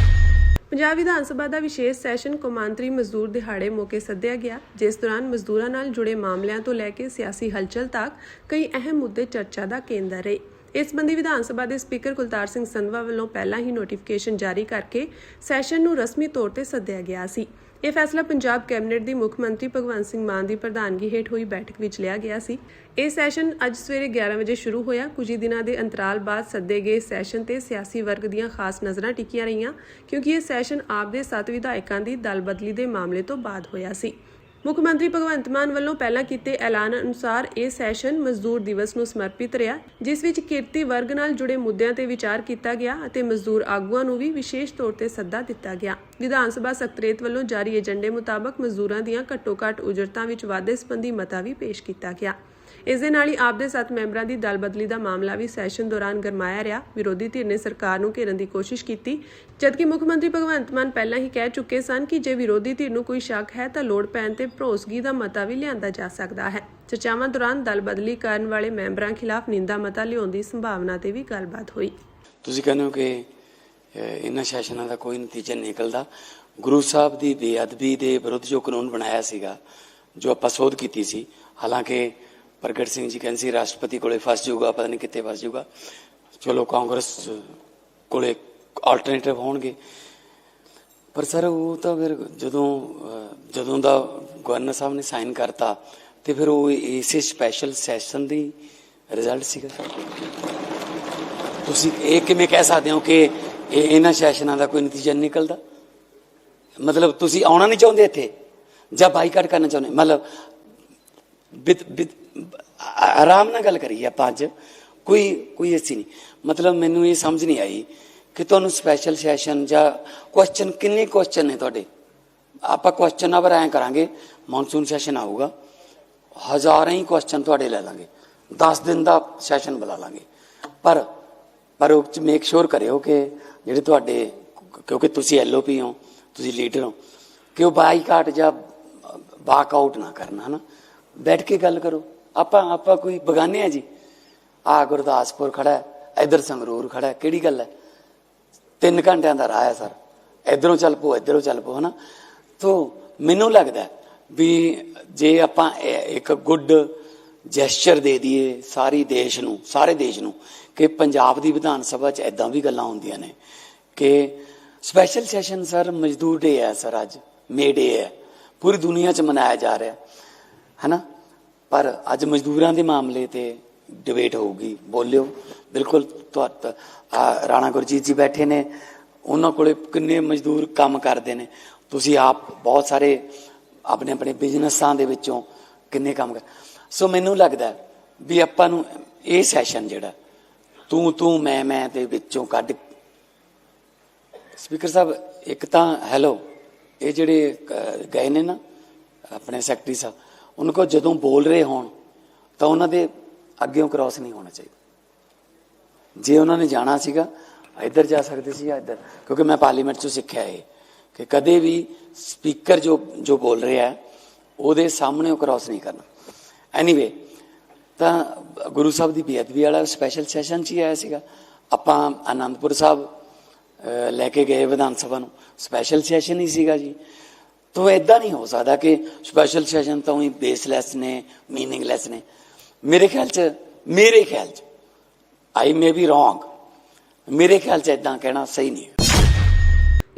ਪੰਜਾਬ ਵਿਧਾਨ ਸਭਾ ਦਾ ਵਿਸ਼ੇਸ਼ ਸੈਸ਼ਨ ਕੌਮਾਂਤਰੀ ਮਜ਼ਦੂਰ ਦਿਹਾੜੇ ਮੌਕੇ ਸੱਦਿਆ ਗਿਆ, ਜਿਸ ਦੌਰਾਨ ਮਜ਼ਦੂਰਾਂ ਨਾਲ ਜੁੜੇ ਮਾਮਲਿਆਂ ਤੋਂ ਲੈ ਕੇ ਸਿਆਸੀ ਹਲਚਲ ਤੱਕ ਕਈ ਅਹਿਮ ਮੁੱਦੇ ਚਰਚਾ ਦਾ ਕੇਂਦਰ ਰਹੇ। ਇਸ ਸੰਬੰਧੀ ਵਿਧਾਨ ਸਭਾ ਦੇ ਸਪੀਕਰ ਕੁਲਤਾਰ ਸਿੰਘ ਸੰਧਵਾ ਵੱਲੋਂ ਪਹਿਲਾਂ ਹੀ ਨੋਟੀਫਿਕੇਸ਼ਨ ਜਾਰੀ ਕਰਕੇ ਸੈਸ਼ਨ ਨੂੰ ਰਸਮੀ ਤੌਰ ਤੇ ਸੱਦਿਆ ਗਿਆ ਸੀ। ਇਹ ਫੈਸਲਾ ਪੰਜਾਬ ਕੈਬਨਿਟ ਦੀ ਮੁੱਖ ਮੰਤਰੀ ਭਗਵੰਤ ਸਿੰਘ ਮਾਨ ਦੀ ਪ੍ਰਧਾਨਗੀ ਹੇਠ ਹੋਈ ਬੈਠਕ ਵਿੱਚ ਲਿਆ ਗਿਆ ਸੀ। ਇਹ ਸੈਸ਼ਨ ਅੱਜ ਸਵੇਰੇ 11 ਵਜੇ ਸ਼ੁਰੂ ਹੋਇਆ। ਕੁਝ ਹੀ ਦਿਨਾਂ ਦੇ ਅੰਤਰਾਲ ਬਾਅਦ ਸੱਦੇ ਗਏ ਸੈਸ਼ਨ ਤੇ ਸਿਆਸੀ ਵਰਗ ਦੀਆਂ ਖਾਸ ਨਜ਼ਰਾਂ ਟਿਕੀਆਂ ਰਹੀਆਂ, ਕਿਉਂਕਿ ਇਹ ਸੈਸ਼ਨ ਆਪ ਦੇ 7 ਵਿਧਾਇਕਾਂ ਦੀ ਦਲ ਬਦਲੀ ਦੇ ਮਾਮਲੇ ਤੋਂ ਬਾਅਦ ਹੋਇਆ ਸੀ। ਮੁੱਖ ਮੰਤਰੀ ਭਗਵੰਤ ਮਾਨ ਵੱਲੋਂ ਪਹਿਲਾਂ ਕੀਤੇ ਐਲਾਨ ਅਨੁਸਾਰ ਇਹ ਸੈਸ਼ਨ ਮਜ਼ਦੂਰ ਦਿਵਸ ਨੂੰ ਸਮਰਪਿਤ ਰਿਹਾ, ਜਿਸ ਵਿੱਚ ਕਿਰਤੀ ਵਰਗ ਨਾਲ ਜੁੜੇ ਮੁੱਦਿਆਂ ਤੇ ਵਿਚਾਰ ਕੀਤਾ ਗਿਆ ਅਤੇ ਮਜ਼ਦੂਰ ਆਗੂਆਂ ਨੂੰ ਵੀ ਵਿਸ਼ੇਸ਼ ਤੌਰ ਤੇ ਸੱਦਾ ਦਿੱਤਾ ਗਿਆ। ਵਿਧਾਨ ਸਭਾ ਸਕੱਤਰੇਤ ਵੱਲੋਂ ਜਾਰੀ ਏਜੰਡੇ ਮੁਤਾਬਕ ਮਜ਼ਦੂਰਾਂ ਦੀਆਂ ਘੱਟੋ-ਘੱਟ ਉਜਰਤਾਂ ਵਿੱਚ ਵਾਧੇ ਸੰਬੰਧੀ ਮਤਾ ਵੀ ਪੇਸ਼ ਕੀਤਾ ਗਿਆ। ਇਸ ਦੇ ਨਾਲ ਹੀ ਆਪ ਦੇ 7 ਮੈਂਬਰਾਂ ਦੀ ਦਲ ਬਦਲੀ ਦਾ ਮਾਮਲਾ ਵੀ ਸੈਸ਼ਨ ਦੌਰਾਨ ਗਰਮਾਇਆ ਰਿਹਾ। ਵਿਰੋਧੀ ਧਿਰ ਨੇ ਸਰਕਾਰ ਨੂੰ ਘੇਰਨ ਦੀ ਕੋਸ਼ਿਸ਼ ਕੀਤੀ, ਜਦਕਿ ਮੁੱਖ ਮੰਤਰੀ ਭਗਵੰਤ ਮਾਨ ਪਹਿਲਾਂ ਹੀ ਕਹਿ ਚੁੱਕੇ ਸਨ ਕਿ ਜੇ ਵਿਰੋਧੀ ਧਿਰ ਨੂੰ ਕੋਈ ਸ਼ੱਕ ਹੈ ਤਾਂ ਲੋੜ ਪੈਣ ਤੇ ਭਰੋਸਗੀ ਦਾ ਮਤਾ ਵੀ ਲਿਆਂਦਾ ਜਾ ਸਕਦਾ ਹੈ। ਚਰਚਾਵਾਂ ਦੌਰਾਨ ਦਲ ਬਦਲੀ ਕਰਨ ਵਾਲੇ ਮੈਂਬਰਾਂ ਖਿਲਾਫ ਨਿੰਦਾ ਮਤਾ ਲਿਆਉਣ ਦੀ ਸੰਭਾਵਨਾ ਤੇ ਵੀ ਗੱਲਬਾਤ ਹੋਈ। ਤੁਸੀਂ ਕਹਿੰਦੇ ਹੋ ਕਿ ਇਹਨਾਂ ਸੈਸ਼ਨਾਂ ਦਾ ਕੋਈ ਨਤੀਜਾ ਨਹੀਂ ਨਿਕਲਦਾ। ਗੁਰੂ ਸਾਹਿਬ ਦੀ ਬੇਅਦਬੀ ਦੇ ਵਿਰੁੱਧ ਜੋ ਕਾਨੂੰਨ ਬਣਾਇਆ ਸੀਗਾ, ਜੋ ਆਪਾਂ ਸੋਧ ਕੀਤੀ ਸੀ, ਹਾਲਾਂਕਿ ਪ੍ਰਗਟ ਸਿੰਘ ਜੀ ਕਹਿੰਦੇ ਸੀ ਰਾਸ਼ਟਰਪਤੀ ਕੋਲੇ ਫਸ ਜਾਊਗਾ, ਪਤਾ ਨਹੀਂ ਕਿੱਥੇ ਫਸ ਜਾਊਗਾ, ਚਲੋ ਕਾਂਗਰਸ ਕੋਲੇ ਆਲਟਰਨੇਟਿਵ ਹੋਣਗੇ। ਪਰ ਸਰ ਉਹ ਤਾਂ ਫਿਰ ਜਦੋਂ ਦਾ ਗਵਰਨਰ ਸਾਹਿਬ ਨੇ ਸਾਈਨ ਕਰਤਾ ਤੇ ਫਿਰ ਉਹ ਇਸੇ ਸਪੈਸ਼ਲ ਸੈਸ਼ਨ ਦੀ ਰਿਜ਼ਲਟ ਸੀਗਾ। ਤੁਸੀਂ ਇਹ ਕਿਵੇਂ ਕਹਿ ਸਕਦੇ ਹੋ ਕਿ ਇਹਨਾਂ ਸੈਸ਼ਨਾਂ ਦਾ ਕੋਈ ਨਤੀਜਾ ਨਹੀਂ ਨਿਕਲਦਾ? ਮਤਲਬ ਤੁਸੀਂ ਆਉਣਾ ਨਹੀਂ ਚਾਹੁੰਦੇ ਇੱਥੇ ਜਾਂ ਬਾਈਕਾਟ ਕਰਨਾ ਚਾਹੁੰਦੇ? ਮਤਲਬ ਆਰਾਮ ਨਾਲ ਗੱਲ ਕਰੀਏ ਆਪਾਂ ਅੱਜ, ਕੋਈ ਐਸੀ ਨਹੀਂ। ਮਤਲਬ ਮੈਨੂੰ ਇਹ ਸਮਝ ਨਹੀਂ ਆਈ ਕਿ ਤੁਹਾਨੂੰ ਸਪੈਸ਼ਲ ਸੈਸ਼ਨ ਜਾਂ ਕੁਐਸਚਨ, ਕਿੰਨੇ ਕੁਐਸਚਨ ਨੇ ਤੁਹਾਡੇ? ਆਪਾਂ ਕੁਐਸਚਨ ਆਵਰ ਐਂ ਕਰਾਂਗੇ, ਮੌਨਸੂਨ ਸੈਸ਼ਨ ਆਊਗਾ, ਹਜ਼ਾਰਾਂ ਹੀ ਕੁਐਸਚਨ ਤੁਹਾਡੇ ਲੈ ਲਾਂਗੇ, 10 ਦਿਨ ਦਾ ਸੈਸ਼ਨ ਬੁਲਾ ਲਾਂਗੇ। ਪਰ ਉਹ 'ਚ ਮੇਕ ਸ਼ੋਰ ਕਰਿਓ ਕਿ ਜਿਹੜੇ ਤੁਹਾਡੇ, ਕਿਉਂਕਿ ਤੁਸੀਂ LOP ਹੋ, ਤੁਸੀਂ ਲੀਡਰ ਹੋ, ਕਿ ਉਹ ਬਾਈਕਾਟ ਜਾਂ ਵਾਕਆਊਟ ਨਾ ਕਰਨਾ, ਹੈ ਨਾ। ਬੈਠ ਕੇ ਗੱਲ ਕਰੋ। ਆਪਾਂ ਕੋਈ ਬਗਾਨੇ ਆ ਜੀ? ਆ ਗੁਰਦਾਸਪੁਰ ਖੜਾ ਹੈ, ਇੱਧਰ ਸੰਗਰੂਰ ਖੜਾ ਹੈ, ਕਿਹੜੀ ਗੱਲ ਹੈ? 3 ਘੰਟਿਆਂ ਦਾ ਰਾਹ ਹੈ ਸਰ, ਇੱਧਰੋਂ ਚੱਲ ਪਓ, ਇੱਧਰੋਂ ਚੱਲ ਪਓ, ਹੈ ਨਾ। ਤੋ ਮੈਨੂੰ ਲੱਗਦਾ ਵੀ ਜੇ ਆਪਾਂ ਇੱਕ ਗੁੱਡ ਜੈਸਚਰ ਦੇ ਦਈਏ ਸਾਰੇ ਦੇਸ਼ ਨੂੰ ਕਿ ਪੰਜਾਬ ਦੀ ਵਿਧਾਨ ਸਭਾ 'ਚ ਇੱਦਾਂ ਵੀ ਗੱਲਾਂ ਹੁੰਦੀਆਂ ਨੇ ਕਿ ਸਪੈਸ਼ਲ ਸੈਸ਼ਨ ਸਰ ਮਜ਼ਦੂਰ ਡੇ ਹੈ ਸਰ, ਅੱਜ ਮੇ ਡੇ ਹੈ, ਪੂਰੀ ਦੁਨੀਆ 'ਚ ਮਨਾਇਆ ਜਾ ਰਿਹਾ ਹੈ ਨਾ। ਪਰ ਅੱਜ ਮਜ਼ਦੂਰਾਂ ਦੇ ਮਾਮਲੇ ਤੇ ਡਿਬੇਟ ਹੋਊਗੀ, ਬੋਲਿਓ ਬਿਲਕੁਲ। ਰਾਣਾ ਗੁਰਜੀਤ ਜੀ ਬੈਠੇ ਨੇ, ਉਹਨਾਂ ਕੋਲੇ ਕਿੰਨੇ ਮਜ਼ਦੂਰ ਕੰਮ ਕਰਦੇ ਨੇ, ਤੁਸੀਂ ਆਪ ਬਹੁਤ ਸਾਰੇ ਆਪਣੇ ਬਿਜ਼ਨਸਾਂ ਦੇ ਵਿੱਚੋਂ ਕਿੰਨੇ ਕੰਮ ਕਰ। ਸੋ ਮੈਨੂੰ ਲੱਗਦਾ ਵੀ ਆਪਾਂ ਨੂੰ ਇਹ ਸੈਸ਼ਨ ਜਿਹੜਾ ਤੂੰ ਮੈਂ ਦੇ ਵਿੱਚੋਂ ਕੱਢ, ਸਪੀਕਰ ਸਾਹਿਬ ਇੱਕ ਤਾਂ ਹੈਲੋ, ਇਹ ਜਿਹੜੇ ਗਏ ਨੇ ਨਾ ਆਪਣੇ ਸੈਕਟਰੀ ਸਾਹਿਬ, ਉਹਨਾਂ ਕੋਲ ਜਦੋਂ ਬੋਲ ਰਹੇ ਹੋਣ ਤਾਂ ਉਹਨਾਂ ਦੇ ਅੱਗਿਓਂ ਕ੍ਰਾਸ ਨਹੀਂ ਹੋਣਾ ਚਾਹੀਦਾ। ਜੇ ਉਹਨਾਂ ਨੇ ਜਾਣਾ ਸੀਗਾ ਇੱਧਰ ਜਾ ਸਕਦੇ ਸੀ ਜਾਂ ਇੱਧਰ, ਕਿਉਂਕਿ ਮੈਂ ਪਾਰਲੀਮੈਂਟ 'ਚੋਂ ਸਿੱਖਿਆ ਇਹ ਕਿ ਕਦੇ ਵੀ ਸਪੀਕਰ ਜੋ ਬੋਲ ਰਿਹਾ ਉਹਦੇ ਸਾਹਮਣੇ ਉਹ ਕ੍ਰਾਸ ਨਹੀਂ ਕਰਨਾ। ਐਨੀਵੇ, ਤਾਂ ਗੁਰੂ ਸਾਹਿਬ ਦੀ ਬੇਅਦਬੀ ਵਾਲਾ ਸਪੈਸ਼ਲ ਸੈਸ਼ਨ 'ਚ ਹੀ ਆਇਆ ਸੀਗਾ। ਆਪਾਂ ਆਨੰਦਪੁਰ ਸਾਹਿਬ ਲੈ ਕੇ ਗਏ ਵਿਧਾਨ ਸਭਾ ਨੂੰ, ਸਪੈਸ਼ਲ ਸੈਸ਼ਨ ਹੀ ਸੀਗਾ ਜੀ। ਤਾਂ ਇੱਦਾਂ ਨਹੀਂ ਹੋ ਸਕਦਾ ਕਿ ਸਪੈਸ਼ਲ ਸੈਸ਼ਨ ਤਾਂ ਹੀ ਬੇਸਲੈਸ ਨੇ, ਮੀਨਿੰਗਲੈਸ ਨੇ। ਮੇਰੇ ਖਿਆਲ 'ਚ ਆਈ ਮੇ ਬੀ ਰੋਂਗ, ਮੇਰੇ ਖਿਆਲ 'ਚ ਇੱਦਾਂ ਕਹਿਣਾ ਸਹੀ ਨਹੀਂ ਹੈ।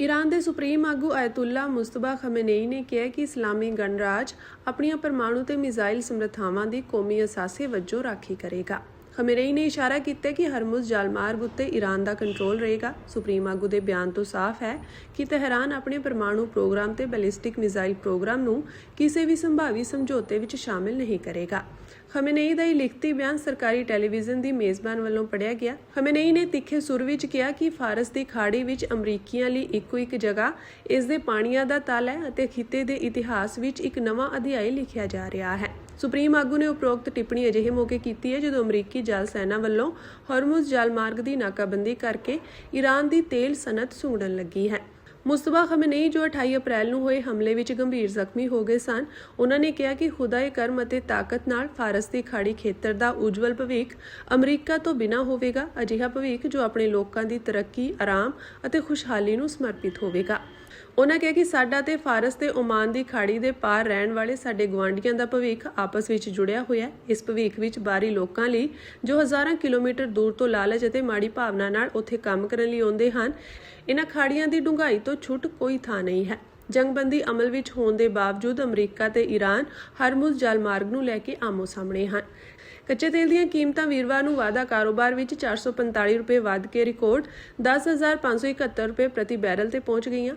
ਈਰਾਨ ਦੇ ਸੁਪਰੀਮ ਆਗੂ ਆਇਤੁੱਲਾ ਮੁਸਤਫਾ ਖਮੇਨਈ ਨੇ ਕਿਹਾ ਕਿ ਇਸਲਾਮੀ ਗਣਰਾਜ ਆਪਣੀਆਂ ਪਰਮਾਣੂ ਤੇ ਮਿਜ਼ਾਈਲ ਸਮਰੱਥਾਵਾਂ ਦੀ ਕੌਮੀ ਅਸਾਸੇ ਵਜੋਂ ਰਾਖੀ ਕਰੇਗਾ। ਖਮੇਨਈ ਨੇ ਇਸ਼ਾਰਾ ਕੀਤਾ ਕਿ ਹਰਮੁਜ਼ ਜਲਮਾਰਗ ਉੱਤੇ ਈਰਾਨ ਦਾ ਕੰਟਰੋਲ ਰਹੇਗਾ। ਸੁਪਰੀਮ ਆਗੂ ਦੇ ਬਿਆਨ ਤੋਂ ਸਾਫ਼ ਹੈ ਕਿ ਤਹਿਰਾਨ ਆਪਣੇ ਪਰਮਾਣੂ ਪ੍ਰੋਗਰਾਮ ਤੇ ਬੈਲਿਸਟਿਕ ਮਿਜ਼ਾਈਲ ਪ੍ਰੋਗਰਾਮ ਨੂੰ ਕਿਸੇ ਵੀ ਸੰਭਾਵੀ ਸਮਝੌਤੇ ਵਿੱਚ ਸ਼ਾਮਿਲ ਨਹੀਂ ਕਰੇਗਾ। ਖਮੇਨਈ ਦਾ ਇਹ ਲਿਖਤੀ ਬਿਆਨ ਸਰਕਾਰੀ ਟੈਲੀਵਿਜ਼ਨ ਦੀ ਮੇਜ਼ਬਾਨ ਵੱਲੋਂ ਪੜ੍ਹਿਆ ਗਿਆ। ਖਮੇਨਈ ਨੇ ਤਿੱਖੇ ਸੁਰ ਵਿੱਚ ਕਿਹਾ ਕਿ ਫਾਰਸ ਦੀ ਖਾੜੀ ਵਿੱਚ ਅਮਰੀਕੀਆਂ ਲਈ ਇੱਕੋ ਇੱਕ ਜਗ੍ਹਾ ਇਸ ਦੇ ਪਾਣੀਆਂ ਦਾ ਤਲ ਹੈ ਅਤੇ ਖਿੱਤੇ ਦੇ ਇਤਿਹਾਸ ਵਿੱਚ ਇੱਕ ਨਵਾਂ ਅਧਿਆਇ ਲਿਖਿਆ ਜਾ ਰਿਹਾ ਹੈ। ਸੁਪਰੀਮ ਆਗੂ ਨੇ ਉਪਰੋਕਤ ਟਿੱਪਣੀ ਅਜਿਹੇ ਮੌਕੇ ਕੀਤੀ ਹੈ ਜਦੋਂ ਅਮਰੀਕੀ ਜਲ ਸੈਨਾ ਵੱਲੋਂ ਹਰਮੁਜ਼ ਜਲਮਾਰਗ ਦੀ ਨਾਕਾਬੰਦੀ ਕਰਕੇ ਈਰਾਨ ਦੀ ਤੇਲ ਸਨਅਤ ਸੁੰਗੜਨ ਲੱਗੀ ਹੈ। ਮੁਸਤਫਾ ਖਮੇਨਈ ਜੋ 28 ਅਪ੍ਰੈਲ ਨੂੰ ਹੋਏ ਹਮਲੇ ਵਿੱਚ ਗੰਭੀਰ ਜ਼ਖਮੀ ਹੋ ਗਏ ਸਨ, ਉਹਨਾਂ ਨੇ ਕਿਹਾ ਕਿ ਖੁਦਾਏ ਕਰਮ ਅਤੇ ਤਾਕਤ ਨਾਲ ਫਾਰਸ ਦੀ ਖਾੜੀ ਖੇਤਰ ਦਾ ਉਜਵਲ ਭਵਿੱਖ ਅਮਰੀਕਾ ਤੋਂ ਬਿਨਾਂ ਹੋਵੇਗਾ, ਅਜਿਹਾ ਭਵਿੱਖ ਜੋ ਆਪਣੇ ਲੋਕਾਂ ਦੀ ਤਰੱਕੀ, ਆਰਾਮ ਅਤੇ ਖੁਸ਼ਹਾਲੀ ਨੂੰ ਸਮਰਪਿਤ ਹੋਵੇਗਾ। ਉਹਨਾਂ ਕਿਹਾ ਕਿ ਸਾਡਾ ਤੇ ਫਾਰਸ ਤੇ ਓਮਾਨ ਦੀ ਖਾੜੀ ਦੇ ਪਾਰ ਰਹਿਣ ਵਾਲੇ ਸਾਡੇ ਗੁਆਂਢੀਆਂ ਦਾ ਭਵਿੱਖ ਆਪਸ ਵਿੱਚ ਜੁੜਿਆ ਹੋਇਆ ਹੈ। ਇਸ ਭਵਿੱਖ ਵਿੱਚ ਬਾਹਰੀ ਲੋਕਾਂ ਲਈ ਜੋ ਹਜ਼ਾਰਾਂ ਕਿਲੋਮੀਟਰ ਦੂਰ ਤੋਂ ਲਾਲਚ ਅਤੇ ਮਾੜੀ ਭਾਵਨਾ ਨਾਲ ਉੱਥੇ ਕੰਮ ਕਰਨ ਲਈ ਆਉਂਦੇ ਹਨ, ਇਹਨਾਂ ਖਾੜੀਆਂ ਦੀ ਡੂੰਘਾਈ ਤੋਂ ਛੁੱਟ ਕੋਈ ਥਾਂ ਨਹੀਂ ਹੈ। ਜੰਗਬੰਦੀ ਅਮਲ ਵਿੱਚ ਹੋਣ ਦੇ ਬਾਵਜੂਦ ਅਮਰੀਕਾ ਤੇ ਈਰਾਨ ਹਰਮੁਜ਼ ਜਲ ਮਾਰਗ ਨੂੰ ਲੈ ਕੇ ਆਮੋ ਸਾਹਮਣੇ ਹਨ। ਕੱਚੇ ਤੇਲ ਦੀਆਂ ਕੀਮਤਾਂ ਵੀਰਵਾਰ ਨੂੰ ਵਾਧਾ ਕਾਰੋਬਾਰ ਵਿੱਚ 445 ਰੁਪਏ ਵੱਧ ਕੇ ਰਿਕਾਰਡ 10,571 ਰੁਪਏ ਪ੍ਰਤੀ ਬੈਰਲ ਤੇ ਪਹੁੰਚ ਗਈਆਂ।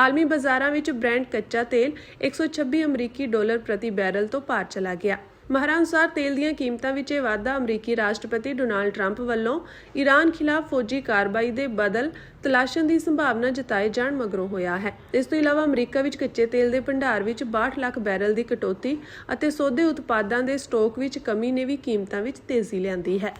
ਆਲਮੀ ਬਾਜ਼ਾਰਾਂ ਵਿੱਚ ਬ੍ਰੈਂਟ ਕੱਚਾ ਤੇਲ 126 ਅਮਰੀਕੀ ਡਾਲਰ ਪ੍ਰਤੀ ਬੈਰਲ ਤੋਂ ਪਾਰ ਚਲਾ ਗਿਆ। ਮਾਹਰਾਂ ਅਨੁਸਾਰ ਤੇਲ ਦੀਆਂ ਕੀਮਤਾਂ ਵਿੱਚ ਇਹ ਵਾਧਾ ਅਮਰੀਕੀ ਰਾਸ਼ਟਰਪਤੀ ਡੋਨਾਲਡ ਟਰੰਪ ਵੱਲੋਂ ਈਰਾਨ ਖਿਲਾਫ ਫੌਜੀ ਕਾਰਵਾਈ ਦੇ ਬਦਲ ਤਲਾਸ਼ਣ ਦੀ ਸੰਭਾਵਨਾ ਜਤਾਏ ਜਾਣ ਮਗਰੋਂ ਹੋਇਆ ਹੈ। ਇਸ ਤੋਂ ਇਲਾਵਾ ਅਮਰੀਕਾ ਵਿੱਚ ਕੱਚੇ ਤੇਲ ਦੇ ਭੰਡਾਰ ਵਿੱਚ 62 ਲੱਖ ਬੈਰਲ ਦੀ ਕਟੌਤੀ ਅਤੇ ਸੌਦੇ ਉਤਪਾਦਾਂ ਦੇ ਸਟਾਕ ਵਿੱਚ ਕਮੀ ਨੇ ਵੀ ਕੀਮਤਾਂ ਵਿੱਚ ਤੇਜ਼ੀ ਲਿਆਂਦੀ ਹੈ।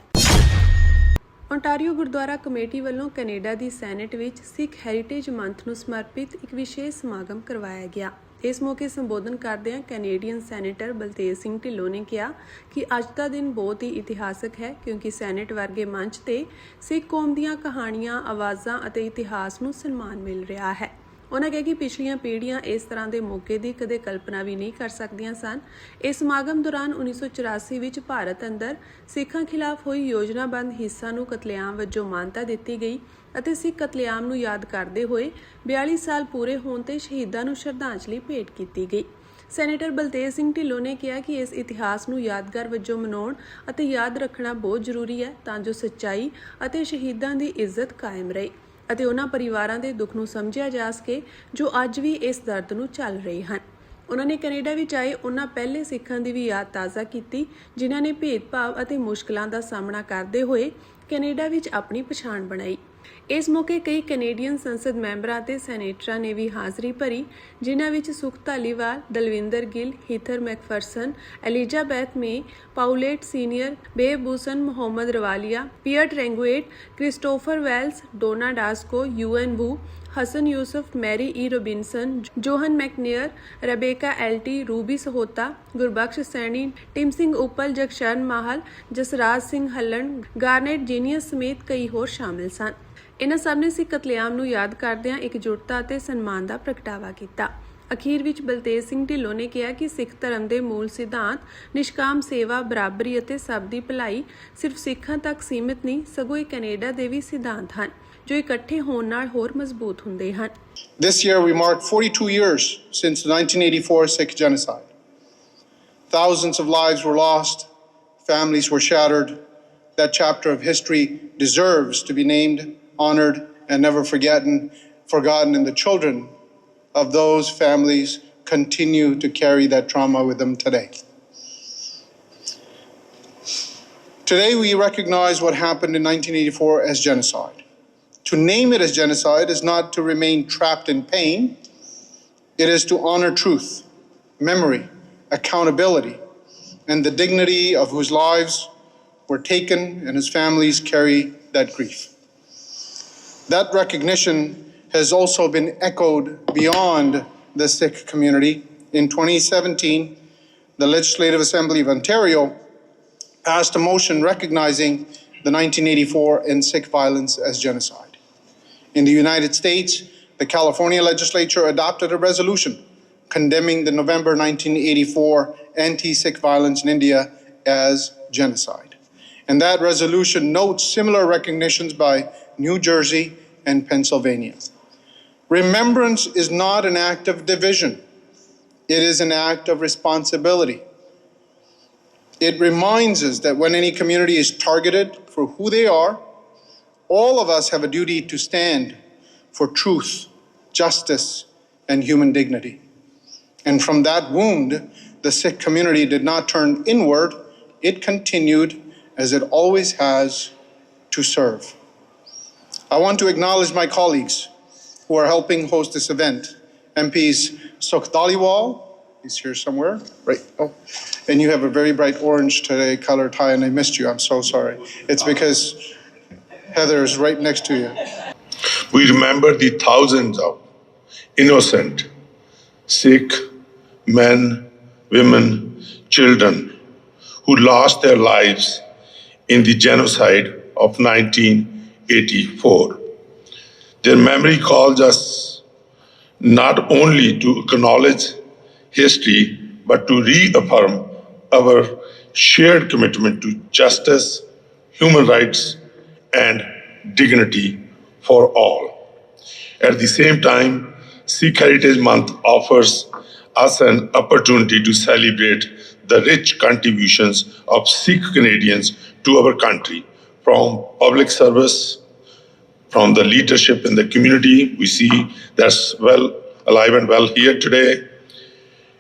ਓਨਟਾਰੀਓ ਗੁਰਦੁਆਰਾ ਕਮੇਟੀ ਵੱਲੋਂ ਕੈਨੇਡਾ ਦੀ ਸੈਨੇਟ ਵਿੱਚ ਸਿੱਖ ਹੈਰੀਟੇਜ ਮੰਥ ਨੂੰ ਸਮਰਪਿਤ ਇੱਕ ਵਿਸ਼ੇਸ਼ ਸਮਾਗਮ ਕਰਵਾਇਆ ਗਿਆ। ਇਸ ਮੌਕੇ ਸੰਬੋਧਨ ਕਰਦਿਆਂ ਕੈਨੇਡੀਅਨ ਸੈਨੇਟਰ ਬਲਤੇਜ ਸਿੰਘ ਢਿੱਲੋਂ ਨੇ ਕਿਹਾ ਕਿ ਅੱਜ ਦਾ ਦਿਨ ਬਹੁਤ ਹੀ ਇਤਿਹਾਸਕ ਹੈ, ਕਿਉਂਕਿ ਸੈਨੇਟ ਵਰਗੇ ਮੰਚ ਤੇ ਸਿੱਖ ਕੌਮ ਦੀਆਂ ਕਹਾਣੀਆਂ, ਆਵਾਜ਼ਾਂ ਅਤੇ ਇਤਿਹਾਸ ਨੂੰ ਸਨਮਾਨ ਮਿਲ ਰਿਹਾ ਹੈ। ਉਹਨਾਂ ਕਿਹਾ ਕਿ ਪਿਛਲੀਆਂ ਪੀੜ੍ਹੀਆਂ ਇਸ ਤਰ੍ਹਾਂ ਦੇ ਮੌਕੇ ਦੀ ਕਦੇ ਕਲਪਨਾ ਵੀ ਨਹੀਂ ਕਰ ਸਕਦੀਆਂ ਸਨ। ਇਸ ਸਮਾਗਮ ਦੌਰਾਨ 1984 ਵਿੱਚ ਭਾਰਤ ਅੰਦਰ ਸਿੱਖਾਂ ਖਿਲਾਫ ਹੋਈ ਯੋਜਨਾਬੰਦ ਹਿੰਸਾ ਨੂੰ ਕਤਲੇਆਮ ਵਜੋਂ ਮਾਨਤਾ ਦਿੱਤੀ ਗਈ ਅਤੇ ਸਿੱਖ ਕਤਲੇਆਮ ਨੂੰ ਯਾਦ ਕਰਦੇ ਹੋਏ 42 ਸਾਲ ਪੂਰੇ ਹੋਣ ਤੇ ਸ਼ਹੀਦਾਂ ਨੂੰ ਸ਼ਰਧਾਂਜਲੀ ਭੇਟ ਕੀਤੀ ਗਈ। ਸੈਨੇਟਰ ਬਲਤੇਜ ਸਿੰਘ ਢਿੱਲੋਂ ਨੇ ਕਿਹਾ ਕਿ ਇਸ ਇਤਿਹਾਸ ਨੂੰ ਯਾਦਗਾਰ ਵਜੋਂ ਮਨਾਉਣ ਅਤੇ ਯਾਦ ਰੱਖਣਾ ਬਹੁਤ ਜ਼ਰੂਰੀ ਹੈ ਤਾਂ ਜੋ ਸੱਚਾਈ ਅਤੇ ਸ਼ਹੀਦਾਂ ਦੀ ਇੱਜ਼ਤ ਕਾਇਮ ਰਹੇ ਅਤੇ ਉਹਨਾਂ ਪਰਿਵਾਰਾਂ ਦੇ ਦੁੱਖ ਨੂੰ ਸਮਝਿਆ ਜਾ ਸਕੇ ਜੋ ਅੱਜ ਵੀ ਇਸ ਦਰਦ ਨੂੰ ਚੱਲ ਰਹੇ ਹਨ। ਉਹਨਾਂ ਨੇ ਕੈਨੇਡਾ ਵਿੱਚ ਆਏ ਉਹਨਾਂ ਪਹਿਲੇ ਸਿੱਖਾਂ ਦੀ ਵੀ ਯਾਦ ਤਾਜ਼ਾ ਕੀਤੀ ਜਿਨ੍ਹਾਂ ਨੇ ਭੇਦਭਾਵ ਅਤੇ ਮੁਸ਼ਕਲਾਂ ਦਾ ਸਾਹਮਣਾ ਕਰਦੇ ਹੋਏ ਕੈਨੇਡਾ ਵਿੱਚ ਆਪਣੀ ਪਛਾਣ ਬਣਾਈ। ਇਸ ਮੌਕੇ ਕਈ ਕੈਨੇਡੀਅਨ ਸੰਸਦ ਮੈਂਬਰਾਂ ਅਤੇ ਸੈਨੇਟਰਾਂ ਨੇ ਵੀ ਹਾਜ਼ਰੀ ਭਰੀ, ਜਿਨ੍ਹਾਂ ਵਿੱਚ Sukh Dhaliwal, Dalwinder Gill, Heather McPherson, Elizabeth May, Paulette Senior, Bev Busson, Muhammad Rawalia, Pierre ਰੈਂਗੁਏਟ, Christopher Wallace, Donna Dasko, Yuen Woo, Hassan Yussuff, Mary E Robinson, John McNair, Rebecca Alty, Ruby Sahota, Gurbakhsh Saini, Tim Singh Uppal, Jagsharan Mahal, Jasraj Singh Hallan, Garnett Genuis ਸਮੇਤ ਕਈ ਹੋਰ ਸ਼ਾਮਿਲ ਸਨ। ਇਹਨਾਂ ਸਭ ਨੇ ਸਿੱਖ ਕਤਲੇਆਮ ਨੂੰ ਯਾਦ ਕਰਦਿਆਂ ਇਕਜੁੱਟਤਾ ਅਤੇ ਸਨਮਾਨ ਦਾ ਪ੍ਰਗਟਾਵਾ ਕੀਤਾ। ਅਖੀਰ ਵਿੱਚ ਬਲਤੇਜ ਸਿੰਘ ਢਿੱਲੋਂ ਨੇ ਕਿਹਾ ਕਿ ਸਿੱਖ ਧਰਮ ਦੇ ਮੂਲ ਸਿਧਾਂਤ ਨਿਸ਼ਕਾਮ ਸੇਵਾ, ਬਰਾਬਰੀ ਅਤੇ ਸਭ ਦੀ ਭਲਾਈ ਸਿਰਫ ਸਿੱਖਾਂ ਤੱਕ ਸੀਮਿਤ ਨਹੀਂ, ਸਗੋਂ ਇਹ ਕੈਨੇਡਾ ਦੇ ਵੀ ਸਿਧਾਂਤ ਹਨ ਜੋ ਇਕੱਠੇ ਹੋਣ ਨਾਲ ਹੋਰ ਮਜ਼ਬੂਤ ਹੁੰਦੇ ਹਨ। This year we mark 42 years since the 1984 Sikh genocide. Thousands of lives were lost, families were shattered. That chapter of history deserves to be named, honored, and never forgotten, and the children of those families continue to carry that trauma with them today. Today we recognize what happened in 1984 as genocide. To name it as genocide is not to remain trapped in pain. It is to honor truth, memory, accountability, and the dignity of whose lives were taken and whose families carry that grief. That recognition has also been echoed beyond the Sikh community. In 2017, the Legislative Assembly of Ontario passed a motion recognizing the 1984 and Sikh violence as genocide. In the United States, the California legislature adopted a resolution condemning the November 1984 anti-Sikh violence in India as genocide. And that resolution notes similar recognitions by New Jersey and Pennsylvania. Remembrance is not an act of division. It is an act of responsibility. It reminds us that when any community is targeted for who they are, all of us have a duty to stand for truth, justice, and human dignity. And from that wound, the Sikh community did not turn inward. It continued, as it always has, to serve. I want to acknowledge my colleagues who are helping host this event. MPs Sukh Dhaliwal, he's here somewhere, right? Oh, and you have a very bright orange today color tie, and I missed you. I'm so sorry. It's because Heather is right next to you. We remember the thousands of innocent Sikh men, women, children who lost their lives in the genocide of 1984. Their memory calls us not only to acknowledge history, but to reaffirm our shared commitment to justice, human rights, and dignity for all. At the same time, Sikh Heritage Month offers us an opportunity to celebrate the rich contributions of Sikh Canadians to our country, from public service, from the leadership in the community. We see that's well alive and well here today.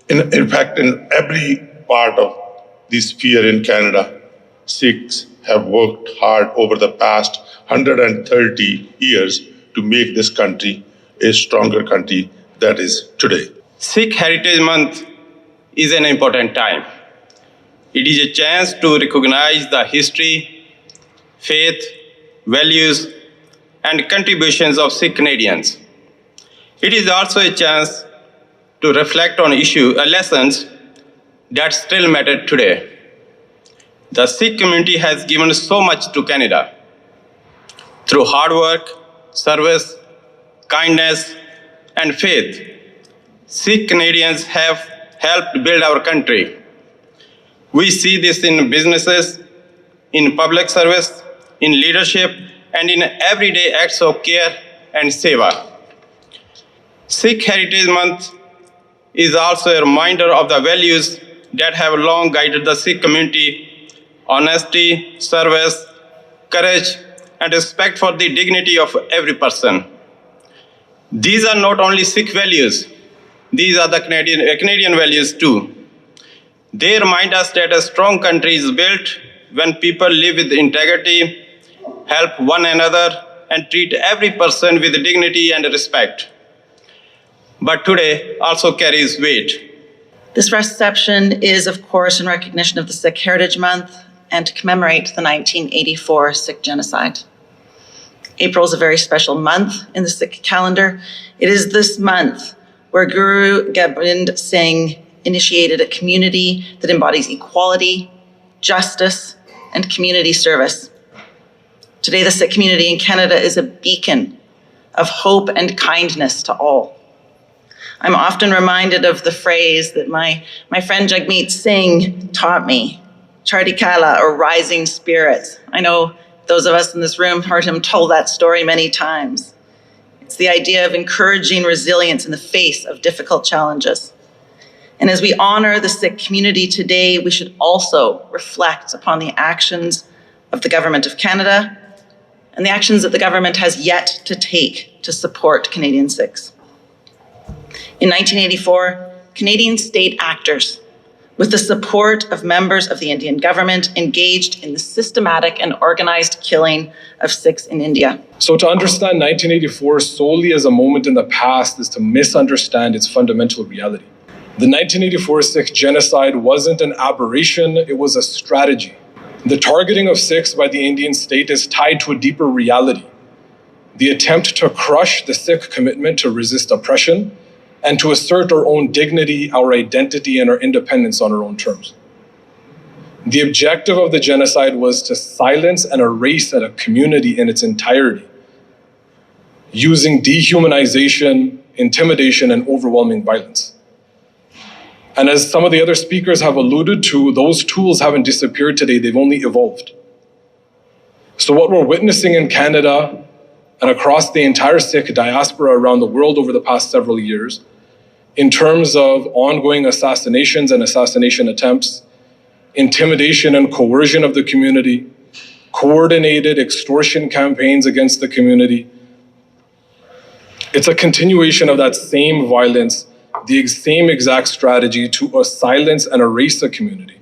In fact, in every part of this sphere in Canada, Sikhs have worked hard over the past 130 years to make this country a stronger country that is today. Sikh Heritage Month is an important time. It is a chance to recognize the history, faith, values, and contributions of Sikh Canadians. It is also a chance to reflect on lessons that still matter today. The Sikh community has given so much to Canada through hard work, service, kindness, and faith. Sikh Canadians have helped build our country. We see this in businesses, in public service, in leadership, and in everyday acts of care and seva. Sikh Heritage Month is also a reminder of the values that have long guided the Sikh community: honesty, service, courage, and respect for the dignity of every person. These are not only Sikh values, these are the Canadian values too. They remind us that a strong country is built when people live with integrity, help one another, and treat every person with dignity and respect. But today also carries weight. This reception is, of course, in recognition of the Sikh Heritage Month and to commemorate the 1984 Sikh genocide. April is a very special month in the Sikh calendar. It is this month where Guru Gobind Singh initiated a community that embodies equality, justice, and community service. Today, the Sikh community in Canada is a beacon of hope and kindness to all. I'm often reminded of the phrase that my friend Jagmeet Singh taught me, Chardi Kala, or rising spirits. I know those of us in this room heard him tell that story many times. It's the idea of encouraging resilience in the face of difficult challenges. And as we honor the Sikh community today, we should also reflect upon the actions of the Government of Canada and the actions that the government has yet to take to support Canadian Sikhs. In 1984, Canadian state actors, with the support of members of the Indian government, engaged in the systematic and organized killing of Sikhs in India. So to understand 1984 solely as a moment in the past is to misunderstand its fundamental reality. The 1984 Sikh genocide wasn't an aberration, it was a strategy. The targeting of Sikhs by the Indian state is tied to a deeper reality: the attempt to crush the Sikh commitment to resist oppression and to assert our own dignity, our identity, and our independence on our own terms. The objective of the genocide was to silence and erase a community in its entirety, using dehumanization, intimidation, and overwhelming violence. And as some of the other speakers have alluded to, those tools haven't disappeared today, they've only evolved. So what we're witnessing in Canada and across the entire Sikh diaspora around the world over the past several years, in terms of ongoing assassinations and assassination attempts, intimidation and coercion of the community, coordinated extortion campaigns against the community, it's a continuation of that same violence, the same exact strategy to silence and erase the community.